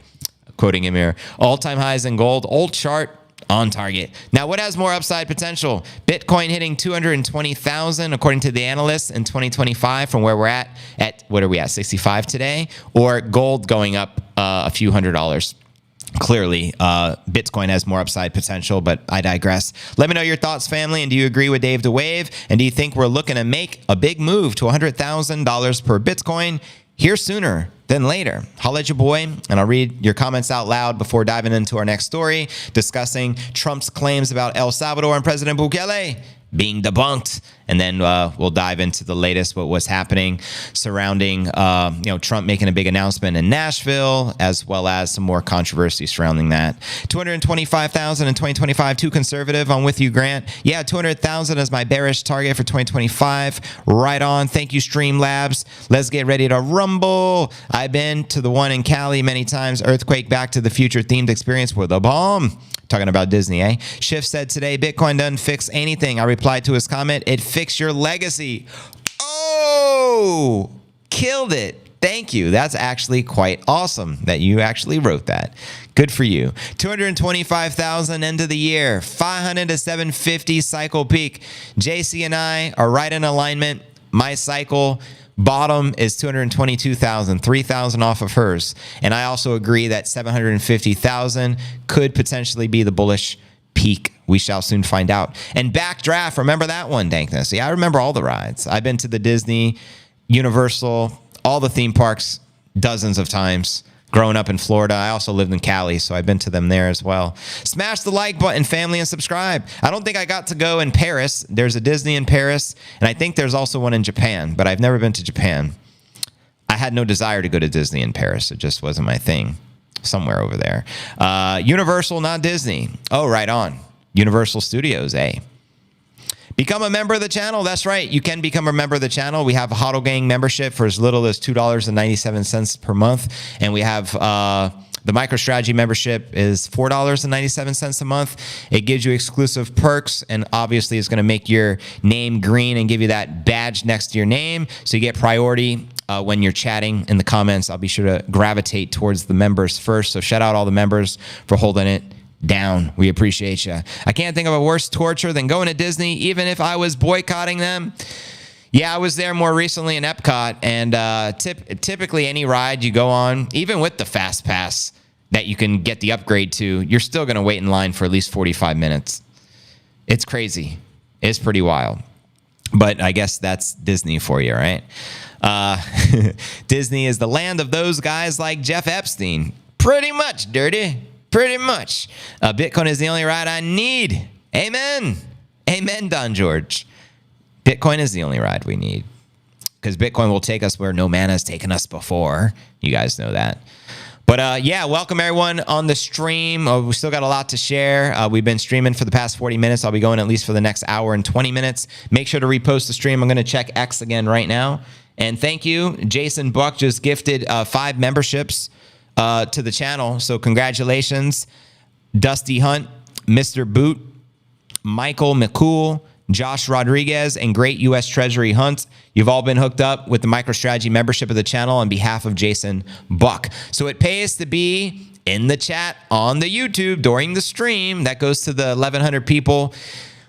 Quoting him here, all-time highs in gold, old chart, on target. Now, what has more upside potential? Bitcoin hitting 220,000 according to the analysts in 2025 from where we're at what are we at, 65 today? Or gold going up a few $100s? Clearly, Bitcoin has more upside potential, but I digress. Let me know your thoughts, family, and do you agree with Dave the Wave? And do you think we're looking to make a big move to $100,000 per Bitcoin here sooner than later? Holla at your boy, and I'll read your comments out loud before diving into our next story, discussing Trump's claims about El Salvador and President Bukele being debunked. And then we'll dive into the latest, what was happening surrounding Trump making a big announcement in Nashville, as well as some more controversy surrounding that. 225,000 in 2025, too conservative. I'm with you, Grant. Yeah, 200,000 is my bearish target for 2025. Right on. Thank you, Streamlabs. Let's get ready to rumble. I've been to the one in Cali many times. Earthquake, Back to the Future themed experience with a bomb. Talking about Disney, eh? Schiff said today, Bitcoin doesn't fix anything. I replied to his comment, it fixed your legacy. Oh, killed it. Thank you. That's actually quite awesome that you actually wrote that. Good for you. 225,000 end of the year. 500 to 750 cycle peak. JC and I are right in alignment. My cycle bottom is 222,000, 3,000 off of hers. And I also agree that 750,000 could potentially be the bullish peak. We shall soon find out. And Backdraft, remember that one, Dankness? Yeah, I remember all the rides. I've been to the Disney, Universal, all the theme parks dozens of times. growing up in Florida. I also lived in Cali, so I've been to them there as well. Smash the like button, family, and subscribe. I don't think I got to go in Paris. There's a Disney in Paris, and I think there's also one in Japan, but I've never been to Japan. I had no desire to go to Disney in Paris. It just wasn't my thing. Somewhere over there. Universal, not Disney. Oh, right on. Universal Studios, eh? Become a member of the channel. That's right. You can become a member of the channel. We have a HODL Gang membership for as little as $2.97 per month. And we have the MicroStrategy membership is $4.97 a month. It gives you exclusive perks, and obviously it's going to make your name green and give you that badge next to your name. So you get priority when you're chatting in the comments. I'll be sure to gravitate towards the members first. So shout out all the members for holding it down. We appreciate you. I can't think of a worse torture than going to Disney, even if I was boycotting them. Yeah, I was there more recently in Epcot, and typically any ride you go on, even with the Fast Pass that you can get the upgrade to, you're still going to wait in line for at least 45 minutes. It's crazy. It's pretty wild. But I guess that's Disney for you, right? Disney is the land of those guys like Jeff Epstein. Pretty much, dirty. Pretty much. Bitcoin is the only ride I need. Amen. Amen, Don George. Bitcoin is the only ride we need, because Bitcoin will take us where no man has taken us before. You guys know that. But yeah, welcome everyone on the stream. We still got a lot to share. We've been streaming for the past 40 minutes. I'll be going at least for the next hour and 20 minutes. Make sure to repost the stream. I'm going to check X again right now. And thank you. Jason Buck just gifted 5 memberships to the channel. So congratulations. Dusty Hunt, Mr. Boot, Michael McCool, Josh Rodriguez, and Great U.S. Treasury Hunt. You've all been hooked up with the MicroStrategy membership of the channel on behalf of Jason Buck. So it pays to be in the chat on the YouTube during the stream. That goes to the 1,100 people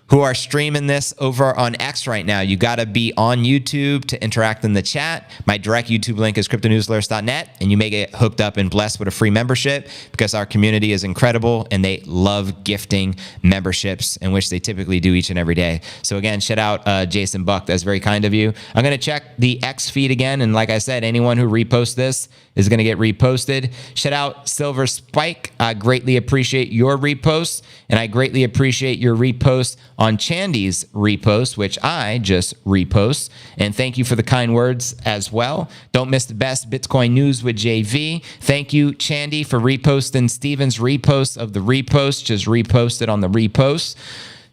who are streaming this over on X right now. You got to be on YouTube to interact in the chat. My direct YouTube link is cryptonewsalerts.net, and you may get hooked up and blessed with a free membership, because our community is incredible and they love gifting memberships, in which they typically do each and every day. So again, shout out Jason Buck. That's very kind of you. I'm going to check the X feed again, and like I said, anyone who reposts this is going to get reposted. Shout out Silver Spike. I greatly appreciate your repost, and I greatly appreciate your repost on Chandy's repost, which I just repost. And thank you for the kind words as well. Don't miss the best Bitcoin news with JV. Thank you, Chandy, for reposting Steven's repost of the repost. Just reposted on the repost.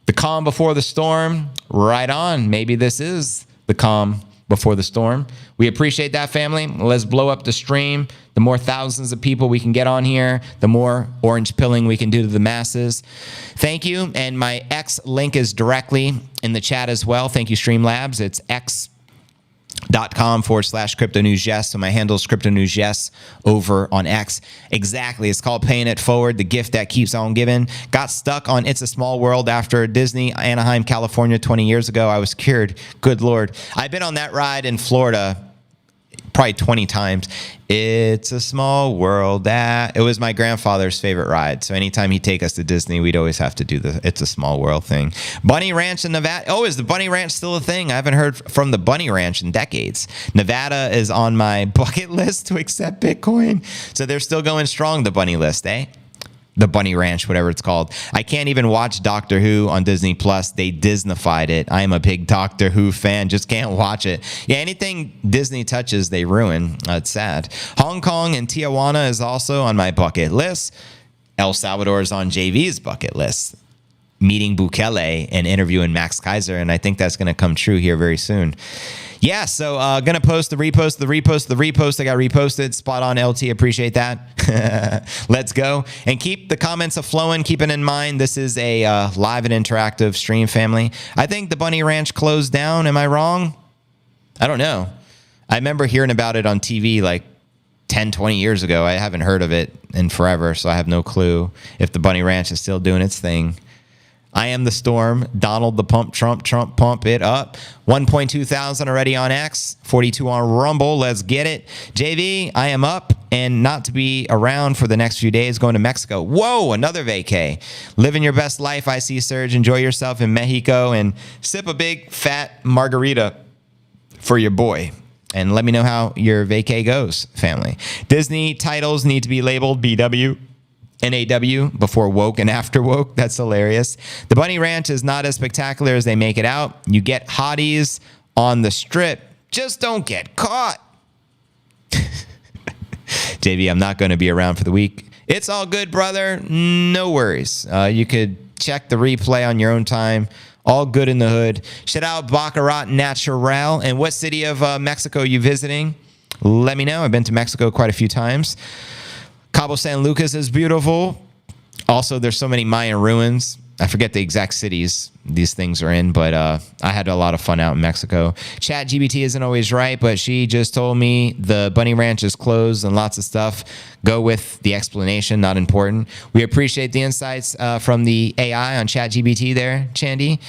The calm before the storm. Right on. Maybe this is the calm before the storm. We appreciate that, family. Let's blow up the stream. The more thousands of people we can get on here, the more orange pilling we can do to the masses. Thank you. And my X link is directly in the chat as well. Thank you, Streamlabs. It's x.com/cryptonewsyes. So my handle is cryptonewsyes over on X. Exactly. It's called Paying It Forward, the gift that keeps on giving. Got stuck on It's a Small World after Disney, Anaheim, California 20 years ago. I was cured. Good Lord. I've been on that ride in Florida probably 20 times. It's a small world. It was my grandfather's favorite ride. So anytime he'd take us to Disney, we'd always have to do the It's a Small World thing. Bunny Ranch in Nevada. Oh, is the Bunny Ranch still a thing? I haven't heard from the Bunny Ranch in decades. Nevada is on my bucket list to accept Bitcoin. So they're still going strong, the Bunny list, eh? The Bunny Ranch, whatever it's called. I can't even watch Doctor Who on Disney Plus. They Disneyfied it. I am a big Doctor Who fan. Just can't watch it. Yeah, anything Disney touches, they ruin. It's sad. Hong Kong and Tijuana is also on my bucket list. El Salvador is on JV's bucket list. Meeting Bukele and interviewing Max Keiser, and I think that's going to come true here very soon. Yeah, so going to post the repost that got reposted. Spot on, LT. Appreciate that. Let's go. And keep the comments a-flowing. Keeping in mind, this is a live and interactive stream, family. I think the Bunny Ranch closed down. Am I wrong? I don't know. I remember hearing about it on TV like 10, 20 years ago. I haven't heard of it in forever, so I have no clue if the Bunny Ranch is still doing its thing. I am the storm. Donald the pump. Trump pump it up. 1.2 thousand already on X. 42 on Rumble. Let's get it. JV, I am up and not to be around for the next few days. Going to Mexico. Whoa, another vacay. Living your best life, I see, Serge. Enjoy yourself in Mexico and sip a big fat margarita for your boy. And let me know how your vacay goes, family. Disney titles need to be labeled BW and AW before woke and after woke. That's hilarious. The Bunny Ranch is not as spectacular as they make it out. You get hotties on the strip. Just don't get caught. JV, I'm not going to be around for the week. It's all good, brother. No worries. You could check the replay on your own time. All good in the hood. Shout out Baccarat Natural. And what city of Mexico are you visiting? Let me know. I've been to Mexico quite a few times. Cabo San Lucas is beautiful. Also, there's so many Mayan ruins. I forget the exact cities these things are in, but I had a lot of fun out in Mexico. ChatGPT isn't always right, but she just told me the Bunny Ranch is closed and lots of stuff. Go with the explanation, not important. We appreciate the insights from the AI on ChatGPT there, Chandy.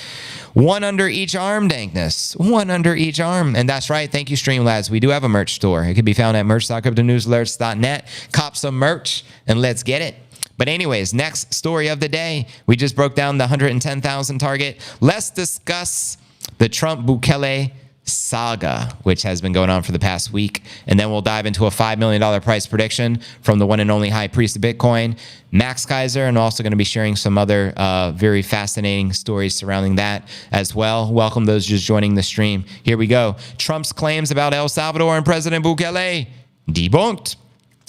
One under each arm, dankness. One under each arm. And that's right. Thank you, Streamlabs. We do have a merch store. It can be found at merch.cryptonewsalerts.net. Cop some merch and let's get it. But anyways, next story of the day. We just broke down the 110,000 target. Let's discuss the Trump-Bukele saga, which has been going on for the past week. And then we'll dive into a $5 million price prediction from the one and only high priest of Bitcoin, Max Keiser, and also going to be sharing some other very fascinating stories surrounding that as well. Welcome those just joining the stream. Here we go. Trump's claims about El Salvador and President Bukele debunked.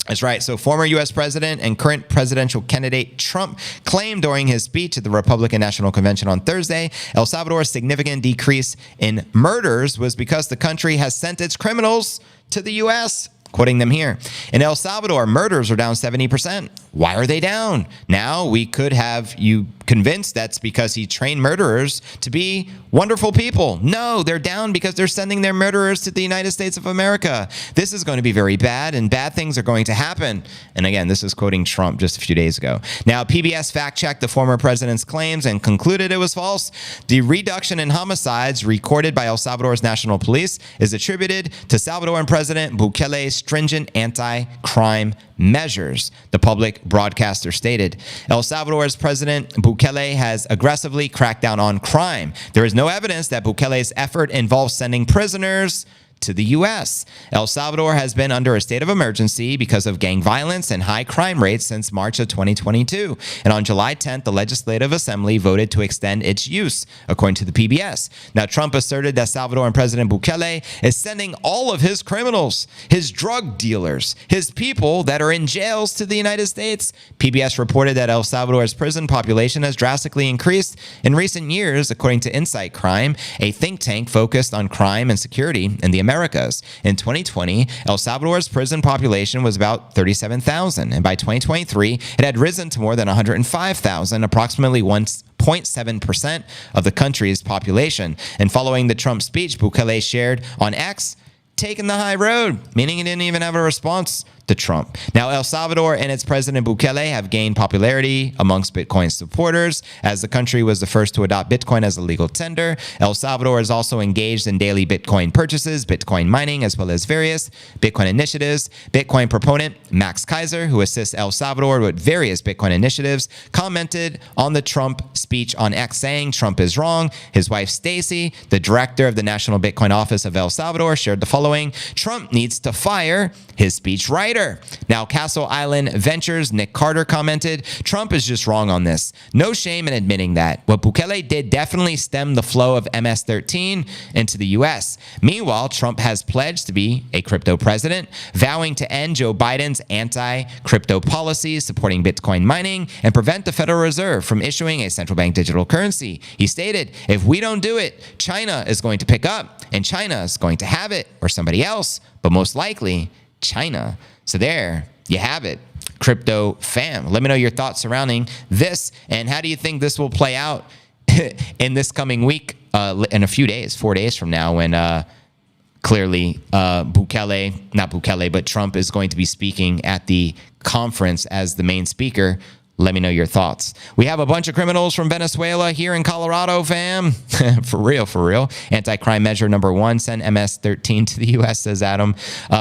That's right. So former U.S. President and current presidential candidate Trump claimed during his speech at the Republican National Convention on Thursday, El Salvador's significant decrease in murders was because the country has sent its criminals to the U.S., quoting them here. In El Salvador, murders are down 70%. Why are they down? Now, we could have you convinced that's because he trained murderers to be wonderful people. No, they're down because they're sending their murderers to the United States of America. This is going to be very bad, and bad things are going to happen. And again, this is quoting Trump just a few days ago. Now, PBS fact-checked the former president's claims and concluded it was false. The reduction in homicides recorded by El Salvador's National Police is attributed to Salvadoran President Bukele's stringent anti-crime measures, the public broadcaster stated. El Salvador's President Bukele has aggressively cracked down on crime. There is no evidence that Bukele's effort involves sending prisoners to the U.S. El Salvador has been under a state of emergency because of gang violence and high crime rates since March of 2022. And on July 10th, the Legislative Assembly voted to extend its use, according to the PBS. Now, Trump asserted that Salvadoran President Bukele is sending all of his criminals, his drug dealers, his people that are in jails to the United States. PBS reported that El Salvador's prison population has drastically increased in recent years, according to Insight Crime, a think tank focused on crime and security in the Americas. In 2020, El Salvador's prison population was about 37,000, and by 2023, it had risen to more than 105,000, approximately 1.7% of the country's population. And following the Trump speech, Bukele shared on X, taking the high road, meaning he didn't even have a response to Trump. Now, El Salvador and its President Bukele have gained popularity amongst Bitcoin supporters as the country was the first to adopt Bitcoin as a legal tender. El Salvador is also engaged in daily Bitcoin purchases, Bitcoin mining, as well as various Bitcoin initiatives. Bitcoin proponent Max Keiser, who assists El Salvador with various Bitcoin initiatives, commented on the Trump speech on X, saying Trump is wrong. His wife, Stacy, the director of the National Bitcoin Office of El Salvador, shared the following: Trump needs to fire his speechwriter. Now, Castle Island Ventures' Nick Carter commented, Trump is just wrong on this. No shame in admitting that. What Bukele did definitely stemmed the flow of MS-13 into the U.S. Meanwhile, Trump has pledged to be a crypto president, vowing to end Joe Biden's anti-crypto policies, supporting Bitcoin mining, and prevent the Federal Reserve from issuing a central bank digital currency. He stated, if we don't do it, China is going to pick up, and China is going to have it, or somebody else, but most likely China. So there you have it, crypto fam. Let me know your thoughts surrounding this, and how do you think this will play out in this coming week, in a few days, 4 days from now, when clearly not Bukele, but Trump is going to be speaking at the conference as the main speaker. Let me know your thoughts. We have a bunch of criminals from Venezuela here in Colorado, fam. For real, for real. Anti-crime measure number 1, send MS-13 to the U.S., says Adam.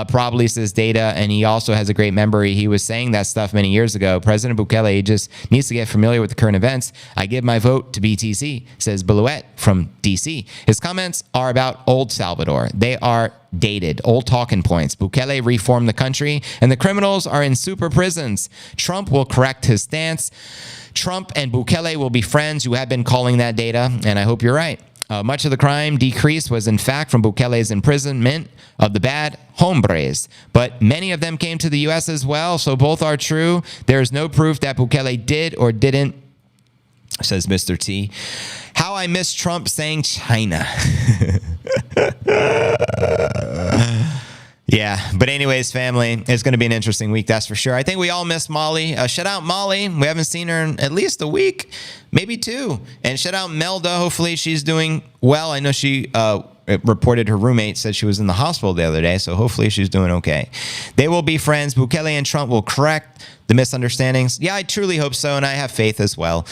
Probably says data, and he also has a great memory. He was saying that stuff many years ago. President Bukele just needs to get familiar with the current events. I give my vote to BTC, says Belouet from D.C. His comments are about old Salvador. They are outdated, old talking points. Bukele reformed the country, and the criminals are in super prisons. Trump will correct his stance. Trump and Bukele will be friends. You have been calling that data, and I hope you're right. Much of the crime decrease was, in fact, from Bukele's imprisonment of the bad hombres. But many of them came to the U.S. as well, so both are true. There is no proof that Bukele did or didn't, says Mr. T. How I miss Trump saying China. Yeah, but anyways, family, it's going to be an interesting week, that's for sure. I think we all miss Molly. Shout out Molly. We haven't seen her in at least a week, maybe two. And shout out Melda. Hopefully she's doing well. I know she reported her roommate said she was in the hospital the other day, so hopefully she's doing okay. They will be friends. Bukele and Trump will correct the misunderstandings. Yeah, I truly hope so, and I have faith as well.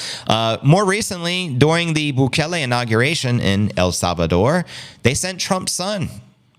More recently, during the Bukele inauguration in El Salvador, they sent Trump's son.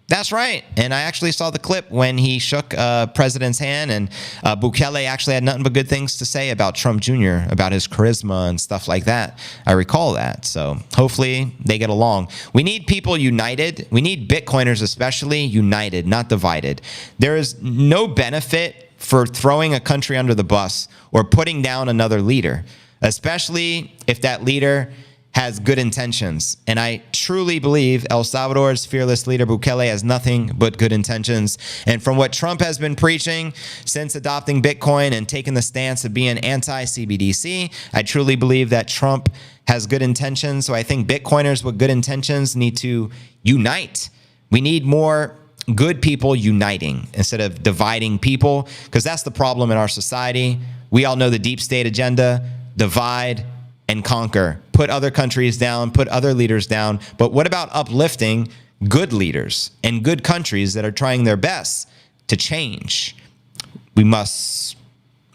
That's right. And I actually saw the clip when he shook president's hand, and Bukele actually had nothing but good things to say about Trump Jr., about his charisma and stuff like that. I recall that. So hopefully they get along. We need people united. We need Bitcoiners especially united, not divided. There is no benefit for throwing a country under the bus or putting down another leader, especially if that leader has good intentions. And I truly believe El Salvador's fearless leader Bukele has nothing but good intentions. And from what Trump has been preaching since adopting Bitcoin and taking the stance of being anti-CBDC, I truly believe that Trump has good intentions. So I think Bitcoiners with good intentions need to unite. We need more good people uniting instead of dividing people, because that's the problem in our society. We all know the deep state agenda: divide and conquer, put other countries down, put other leaders down. But what about uplifting good leaders and good countries that are trying their best to change? We must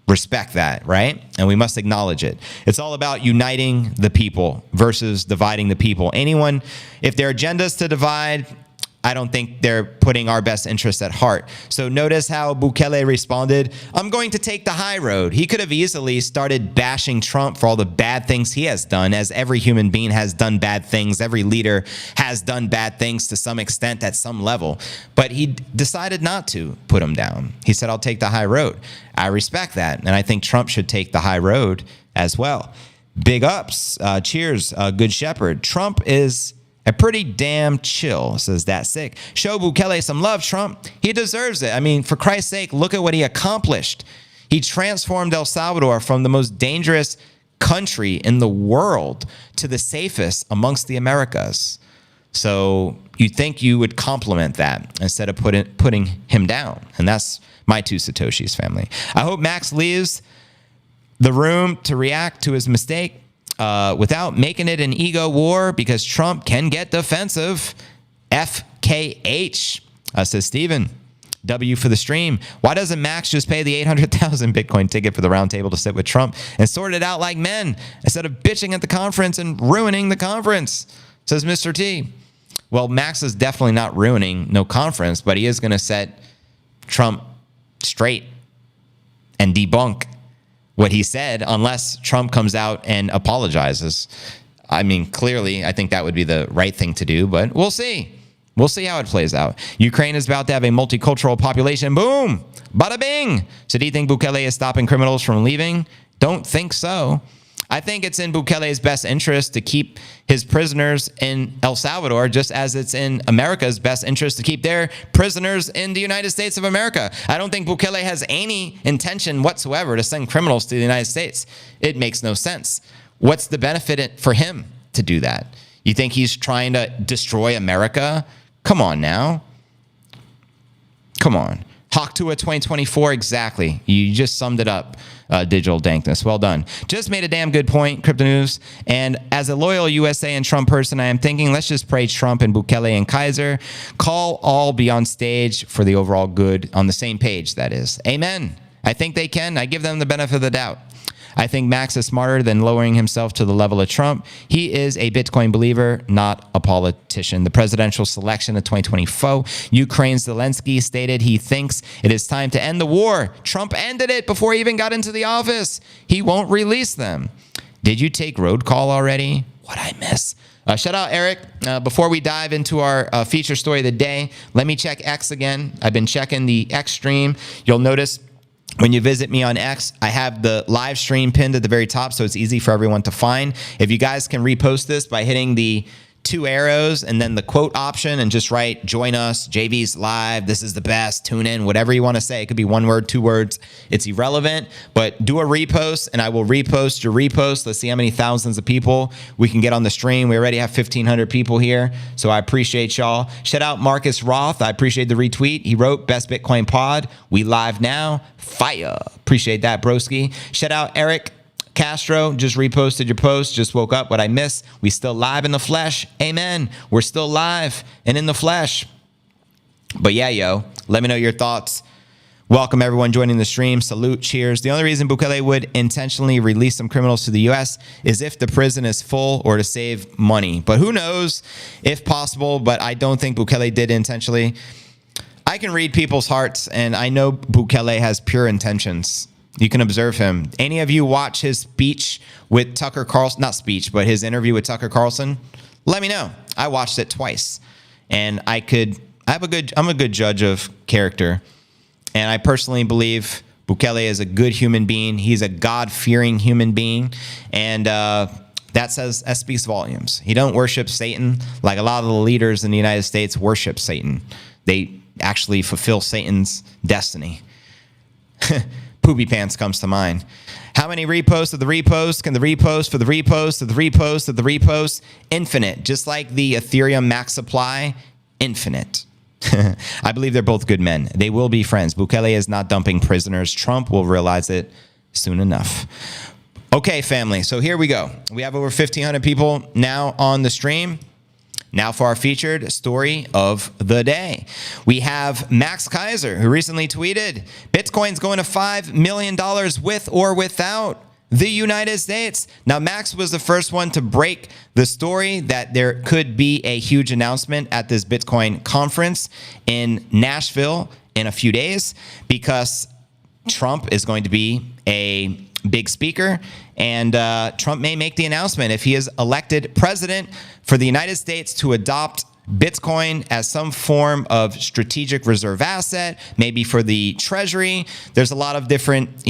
respect that, right? And we must acknowledge it. It's all about uniting the people versus dividing the people. Anyone, if their agenda is to divide, I don't think they're putting our best interests at heart. So notice how Bukele responded. I'm going to take the high road. He could have easily started bashing Trump for all the bad things he has done, as every human being has done bad things. Every leader has done bad things to some extent at some level. But he decided not to put him down. He said, I'll take the high road. I respect that. And I think Trump should take the high road as well. Big ups. Cheers, Good Shepherd. Trump is a pretty damn chill, says that sick. Show Bukele some love, Trump. He deserves it. I mean, for Christ's sake, look at what he accomplished. He transformed El Salvador from the most dangerous country in the world to the safest amongst the Americas. So you'd think you would compliment that instead of putting him down. And that's my two Satoshis, family. I hope Max leaves the room to react to his mistake without making it an ego war, because Trump can get defensive. FKH, says Steven. W for the stream. Why doesn't Max just pay the 800,000 Bitcoin ticket for the round table to sit with Trump and sort it out like men instead of bitching at the conference and ruining the conference, says Mr. T. Well, Max is definitely not ruining no conference, but he is going to set Trump straight and debunk what he said, unless Trump comes out and apologizes. I mean, clearly, I think that would be the right thing to do, but we'll see. We'll see how it plays out. Ukraine is about to have a multicultural population. Boom! Bada bing! So do you think Bukele is stopping criminals from leaving? Don't think so. I think it's in Bukele's best interest to keep his prisoners in El Salvador, just as it's in America's best interest to keep their prisoners in the United States of America. I don't think Bukele has any intention whatsoever to send criminals to the United States. It makes no sense. What's the benefit for him to do that? You think he's trying to destroy America? Come on now. Come on. Hawk to a 2024, exactly. You just summed it up, Digital Dankness. Well done. Just made a damn good point, Crypto News. And as a loyal USA and Trump person, I am thinking, let's just pray Trump and Bukele and Kaiser call all be on stage for the overall good, on the same page, that is. Amen. I think they can. I give them the benefit of the doubt. I think Max is smarter than lowering himself to the level of Trump. He is a Bitcoin believer, not a politician. The presidential selection of 2024, Ukraine's Zelensky stated he thinks it is time to end the war. Trump ended it before he even got into the office. He won't release them. Did you take road call already? What'd I miss? Shout out Eric. Before we dive into our feature story of the day, let me check X again. I've been checking the X stream. You'll notice when you visit me on X, I have the live stream pinned at the very top, so it's easy for everyone to find. If you guys can repost this by hitting the 2 arrows and then the quote option and just write, join us, JV's live, this is the best, tune in, whatever you want to say. It could be 1 word, 2 words. It's irrelevant, but do a repost and I will repost your repost. Let's see how many thousands of people we can get on the stream. We already have 1,500 people here, so I appreciate y'all. Shout out Marcus Roth. I appreciate the retweet. He wrote, best Bitcoin pod. We live now. Fire. Appreciate that, broski. Shout out Eric Castro, just reposted your post, just woke up. What I missed, we still live in the flesh. Amen. We're still live and in the flesh. But yeah, yo, let me know your thoughts. Welcome everyone joining the stream. Salute, cheers. The only reason Bukele would intentionally release some criminals to the U.S. is if the prison is full or to save money. But who knows, if possible, but I don't think Bukele did intentionally. I can read people's hearts, and I know Bukele has pure intentions. You can observe him. Any of you watch his speech with Tucker Carlson? Not speech, but his interview with Tucker Carlson? Let me know. I watched it twice, and I'm a good judge of character, and I personally believe Bukele is a good human being. He's a God-fearing human being, and that speaks volumes. He don't worship Satan like a lot of the leaders in the United States worship Satan. They actually fulfill Satan's destiny. Poopy Pants comes to mind. How many reposts of the repost can the repost for the repost of the repost of the repost? Infinite. Just like the Ethereum max supply, infinite. I believe they're both good men. They will be friends. Bukele is not dumping prisoners. Trump will realize it soon enough. Okay, family. So here we go. We have over 1,500 people now on the stream. Now for our featured story of the day. We have Max Keiser, who recently tweeted, Bitcoin's going to $5 million with or without the United States. Now, Max was the first one to break the story that there could be a huge announcement at this Bitcoin conference in Nashville in a few days because Trump is going to be a big speaker, and Trump may make the announcement if he is elected president for the United States to adopt Bitcoin as some form of strategic reserve asset, maybe for the treasury. There's a lot of different,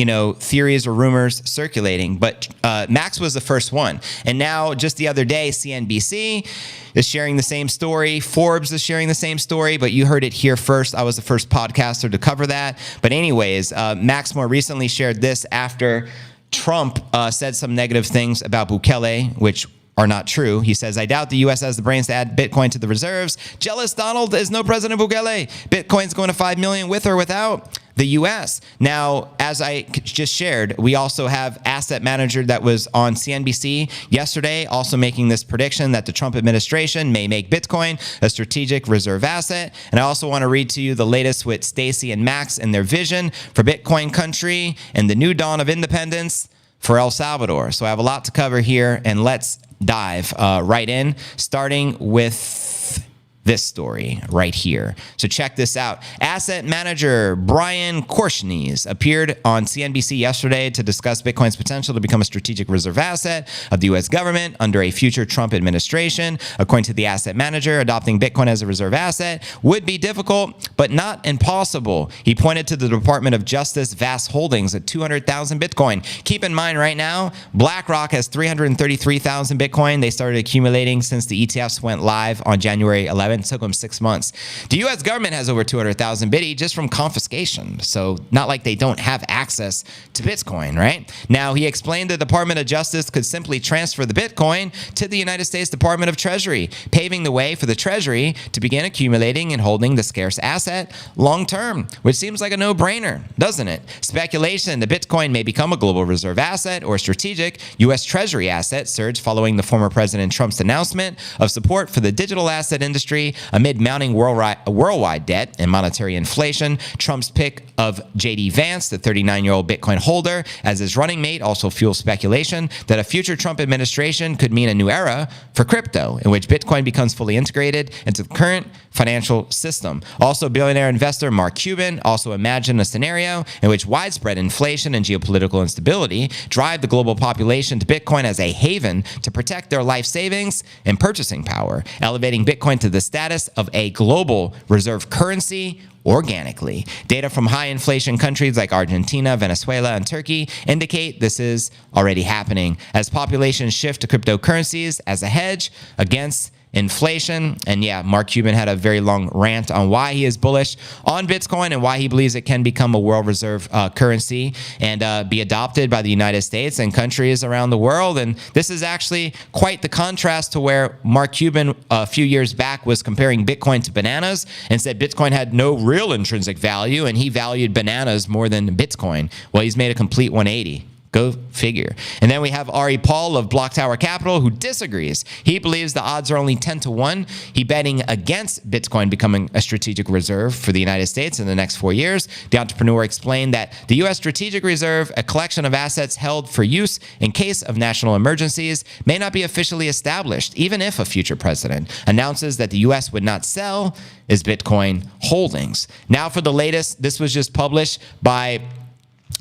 theories or rumors circulating, but Max was the first one. And now just the other day, CNBC is sharing the same story. Forbes is sharing the same story, but you heard it here first. I was the first podcaster to cover that. But anyways, Max more recently shared this after Trump said some negative things about Bukele, which are not true. He says, I doubt the U.S. has the brains to add Bitcoin to the reserves. Jealous Donald is no President Bukele. Bitcoin's going to 5 million with or without the U.S. Now, as I just shared, we also have asset manager that was on CNBC yesterday, also making this prediction that the Trump administration may make Bitcoin a strategic reserve asset. And I also want to read to you the latest with Stacy and Max and their vision for Bitcoin country and the new dawn of independence for El Salvador. So I have a lot to cover here, and let's dive right in, starting with this story right here. So check this out. Asset manager Brian Korshnies appeared on CNBC yesterday to discuss Bitcoin's potential to become a strategic reserve asset of the U.S. government under a future Trump administration. According to the asset manager, adopting Bitcoin as a reserve asset would be difficult, but not impossible. He pointed to the Department of Justice vast holdings at 200,000 Bitcoin. Keep in mind right now, BlackRock has 333,000 Bitcoin. They started accumulating since the ETFs went live on January 11th. It took them 6 months. The U.S. government has over 200,000 Bitty just from confiscation. So not like they don't have access to Bitcoin, right? Now, he explained the Department of Justice could simply transfer the Bitcoin to the United States Department of Treasury, paving the way for the Treasury to begin accumulating and holding the scarce asset long term, which seems like a no-brainer, doesn't it? Speculation that Bitcoin may become a global reserve asset or strategic U.S. Treasury asset surged following the former President Trump's announcement of support for the digital asset industry Treasury amid mounting worldwide debt and monetary inflation. Trump's pick of J.D. Vance, the 39-year-old Bitcoin holder, as his running mate also fuels speculation that a future Trump administration could mean a new era for crypto, in which Bitcoin becomes fully integrated into the current financial system. Also, billionaire investor Mark Cuban also imagined a scenario in which widespread inflation and geopolitical instability drive the global population to Bitcoin as a haven to protect their life savings and purchasing power, elevating Bitcoin to the status of a global reserve currency organically. Data from high inflation countries like Argentina, Venezuela, and Turkey indicate this is already happening as populations shift to cryptocurrencies as a hedge against inflation. And yeah, Mark Cuban had a very long rant on why he is bullish on Bitcoin and why he believes it can become a world reserve currency and be adopted by the United States and countries around the world. And this is actually quite the contrast to where Mark Cuban a few years back was comparing Bitcoin to bananas and said Bitcoin had no real intrinsic value and he valued bananas more than Bitcoin. Well, he's made a complete 180. Go figure. And then we have Ari Paul of Block Tower Capital, who disagrees. He believes the odds are only 10 to 1. He betting against Bitcoin becoming a strategic reserve for the United States in the next 4 years. The entrepreneur explained that the U.S. Strategic Reserve, a collection of assets held for use in case of national emergencies, may not be officially established, even if a future president announces that the U.S. would not sell his Bitcoin holdings. Now for the latest, this was just published by,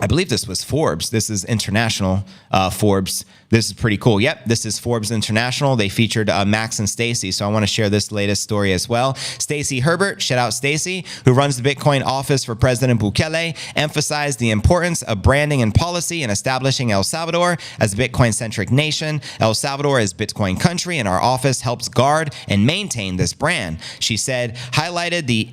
I believe this was Forbes. This is international Forbes. This is pretty cool. Yep, this is Forbes International. They featured Max and Stacy, so I want to share this latest story as well. Stacy Herbert, shout out Stacy, who runs the Bitcoin office for President Bukele, emphasized the importance of branding and policy in establishing El Salvador as a Bitcoin-centric nation. El Salvador is Bitcoin country, and our office helps guard and maintain this brand. She said, highlighted the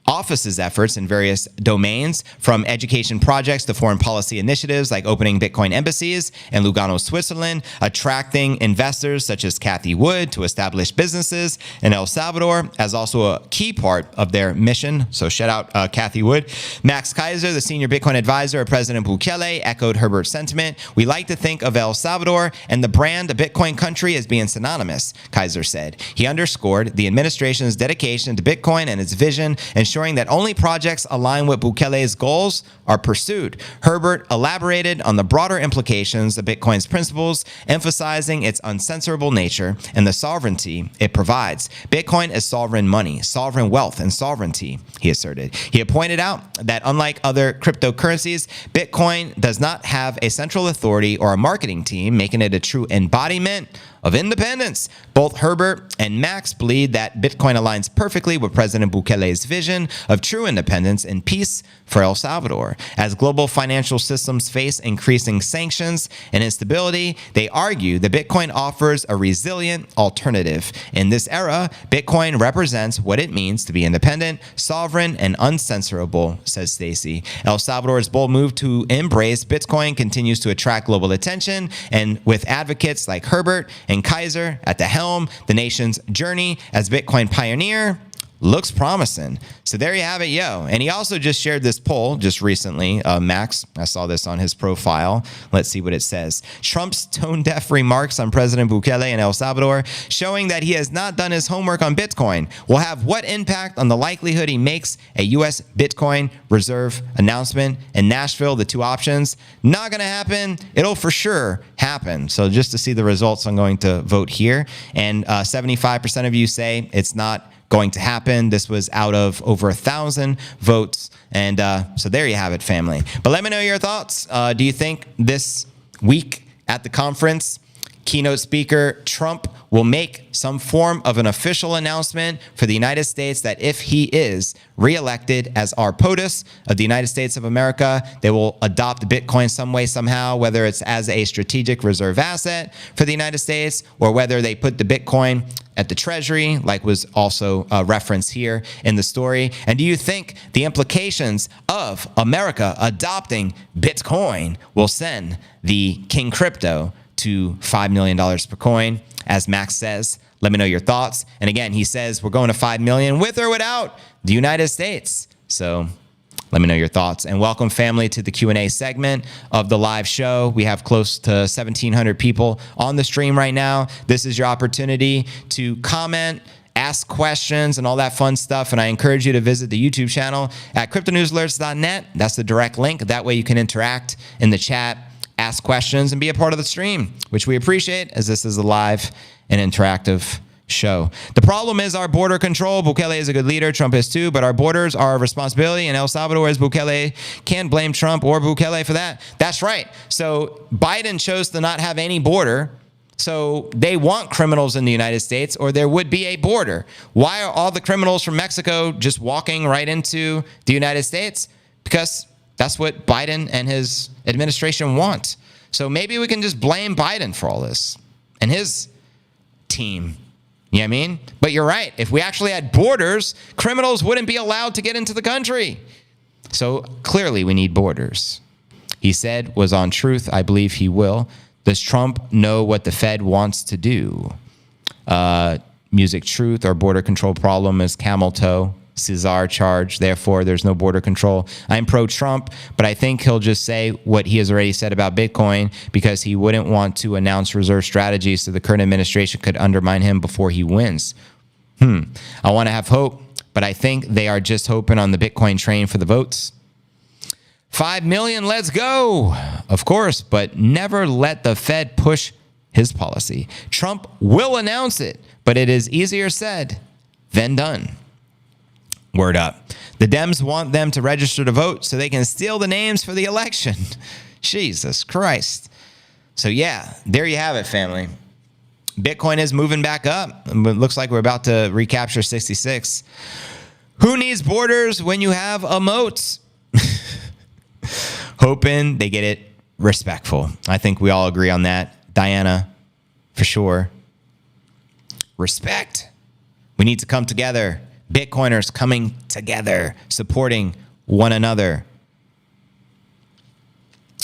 office's efforts in various domains, from education projects to foreign policy initiatives like opening Bitcoin embassies in Lugano, Switzerland, attracting investors such as Cathie Wood to establish businesses in El Salvador as also a key part of their mission. So shout out Cathie Wood. Max Keiser, the senior Bitcoin advisor of President Bukele, echoed Herbert's sentiment. We like to think of El Salvador and the brand, a Bitcoin country, as being synonymous, Kaiser said. He underscored the administration's dedication to Bitcoin and its vision, ensuring that only projects aligned with Bukele's goals are pursued. Herbert elaborated on the broader implications of Bitcoin's principles, emphasizing its uncensorable nature and the sovereignty it provides. Bitcoin is sovereign money, sovereign wealth, and sovereignty, he asserted. He had pointed out that unlike other cryptocurrencies, Bitcoin does not have a central authority or a marketing team, making it a true embodiment of independence. Both Herbert and Max believe that Bitcoin aligns perfectly with President Bukele's vision of true independence and peace for El Salvador. As global financial systems face increasing sanctions and instability, they argue that Bitcoin offers a resilient alternative. In this era, Bitcoin represents what it means to be independent, sovereign, and uncensorable, says Stacy. El Salvador's bold move to embrace Bitcoin continues to attract global attention, and with advocates like Herbert and Kaiser at the helm, the nation's journey as Bitcoin pioneer looks promising. So there you have it, yo. And he also just shared this poll just recently, Max. I saw this on his profile. Let's see what it says. Trump's tone-deaf remarks on President Bukele in El Salvador, showing that he has not done his homework on Bitcoin, will have what impact on the likelihood he makes a U.S. Bitcoin reserve announcement in Nashville? The two options. Not going to happen. It'll for sure happen. So just to see the results, I'm going to vote here. And 75% of you say it's not going to happen. This was out of over 1,000 votes. And so there you have it, family. But let me know your thoughts. Do you think this week at the conference, keynote speaker Trump will make some form of an official announcement for the United States that if he is reelected as our POTUS of the United States of America, they will adopt Bitcoin some way, somehow, whether it's as a strategic reserve asset for the United States or whether they put the Bitcoin at the Treasury, like was also referenced here in the story? And do you think the implications of America adopting Bitcoin will send the King Crypto to $5 million per coin, as Max says? Let me know your thoughts. And again, he says we're going to 5 million with or without the United States. So let me know your thoughts. And welcome, family, to the Q&A segment of the live show. We have close to 1,700 people on the stream right now. This is your opportunity to comment ask questions and all that fun stuff. And I encourage you to visit the YouTube channel at cryptonewsalerts.net. That's the direct link. That way you can interact in the chat, ask questions, and be a part of the stream, which we appreciate, as this is a live and interactive show. The problem is our border control. Bukele is a good leader. Trump is too, but our borders are a responsibility. And El Salvador, as Bukele, can't blame Trump or Bukele for that. That's right. So Biden chose to not have any border. So they want criminals in the United States, or there would be a border. Why are all the criminals from Mexico just walking right into the United States? Because that's what Biden and his administration want. So maybe we can just blame Biden for all this and his team. You know what I mean? But you're right. If we actually had borders, criminals wouldn't be allowed to get into the country. So clearly we need borders. He said was on Truth. I believe he will. Does Trump know what the Fed wants to do? Music Truth, our border control problem is camel toe. Cesar charge. Therefore, there's no border control. I'm pro-Trump, but I think he'll just say what he has already said about Bitcoin because he wouldn't want to announce reserve strategies so the current administration could undermine him before he wins. I want to have hope, but I think they are just hoping on the Bitcoin train for the votes. 5 million, let's go. Of course, but never let the Fed push his policy. Trump will announce it, but it is easier said than done. Word up. The Dems want them to register to vote so they can steal the names for the election. Jesus Christ. So yeah, there you have it, family. Bitcoin is moving back up. It looks like we're about to recapture 66. Who needs borders when you have a moat? Hoping they get it respectful. I think we all agree on that. Diana, for sure. Respect. We need to come together. Bitcoiners coming together, supporting one another.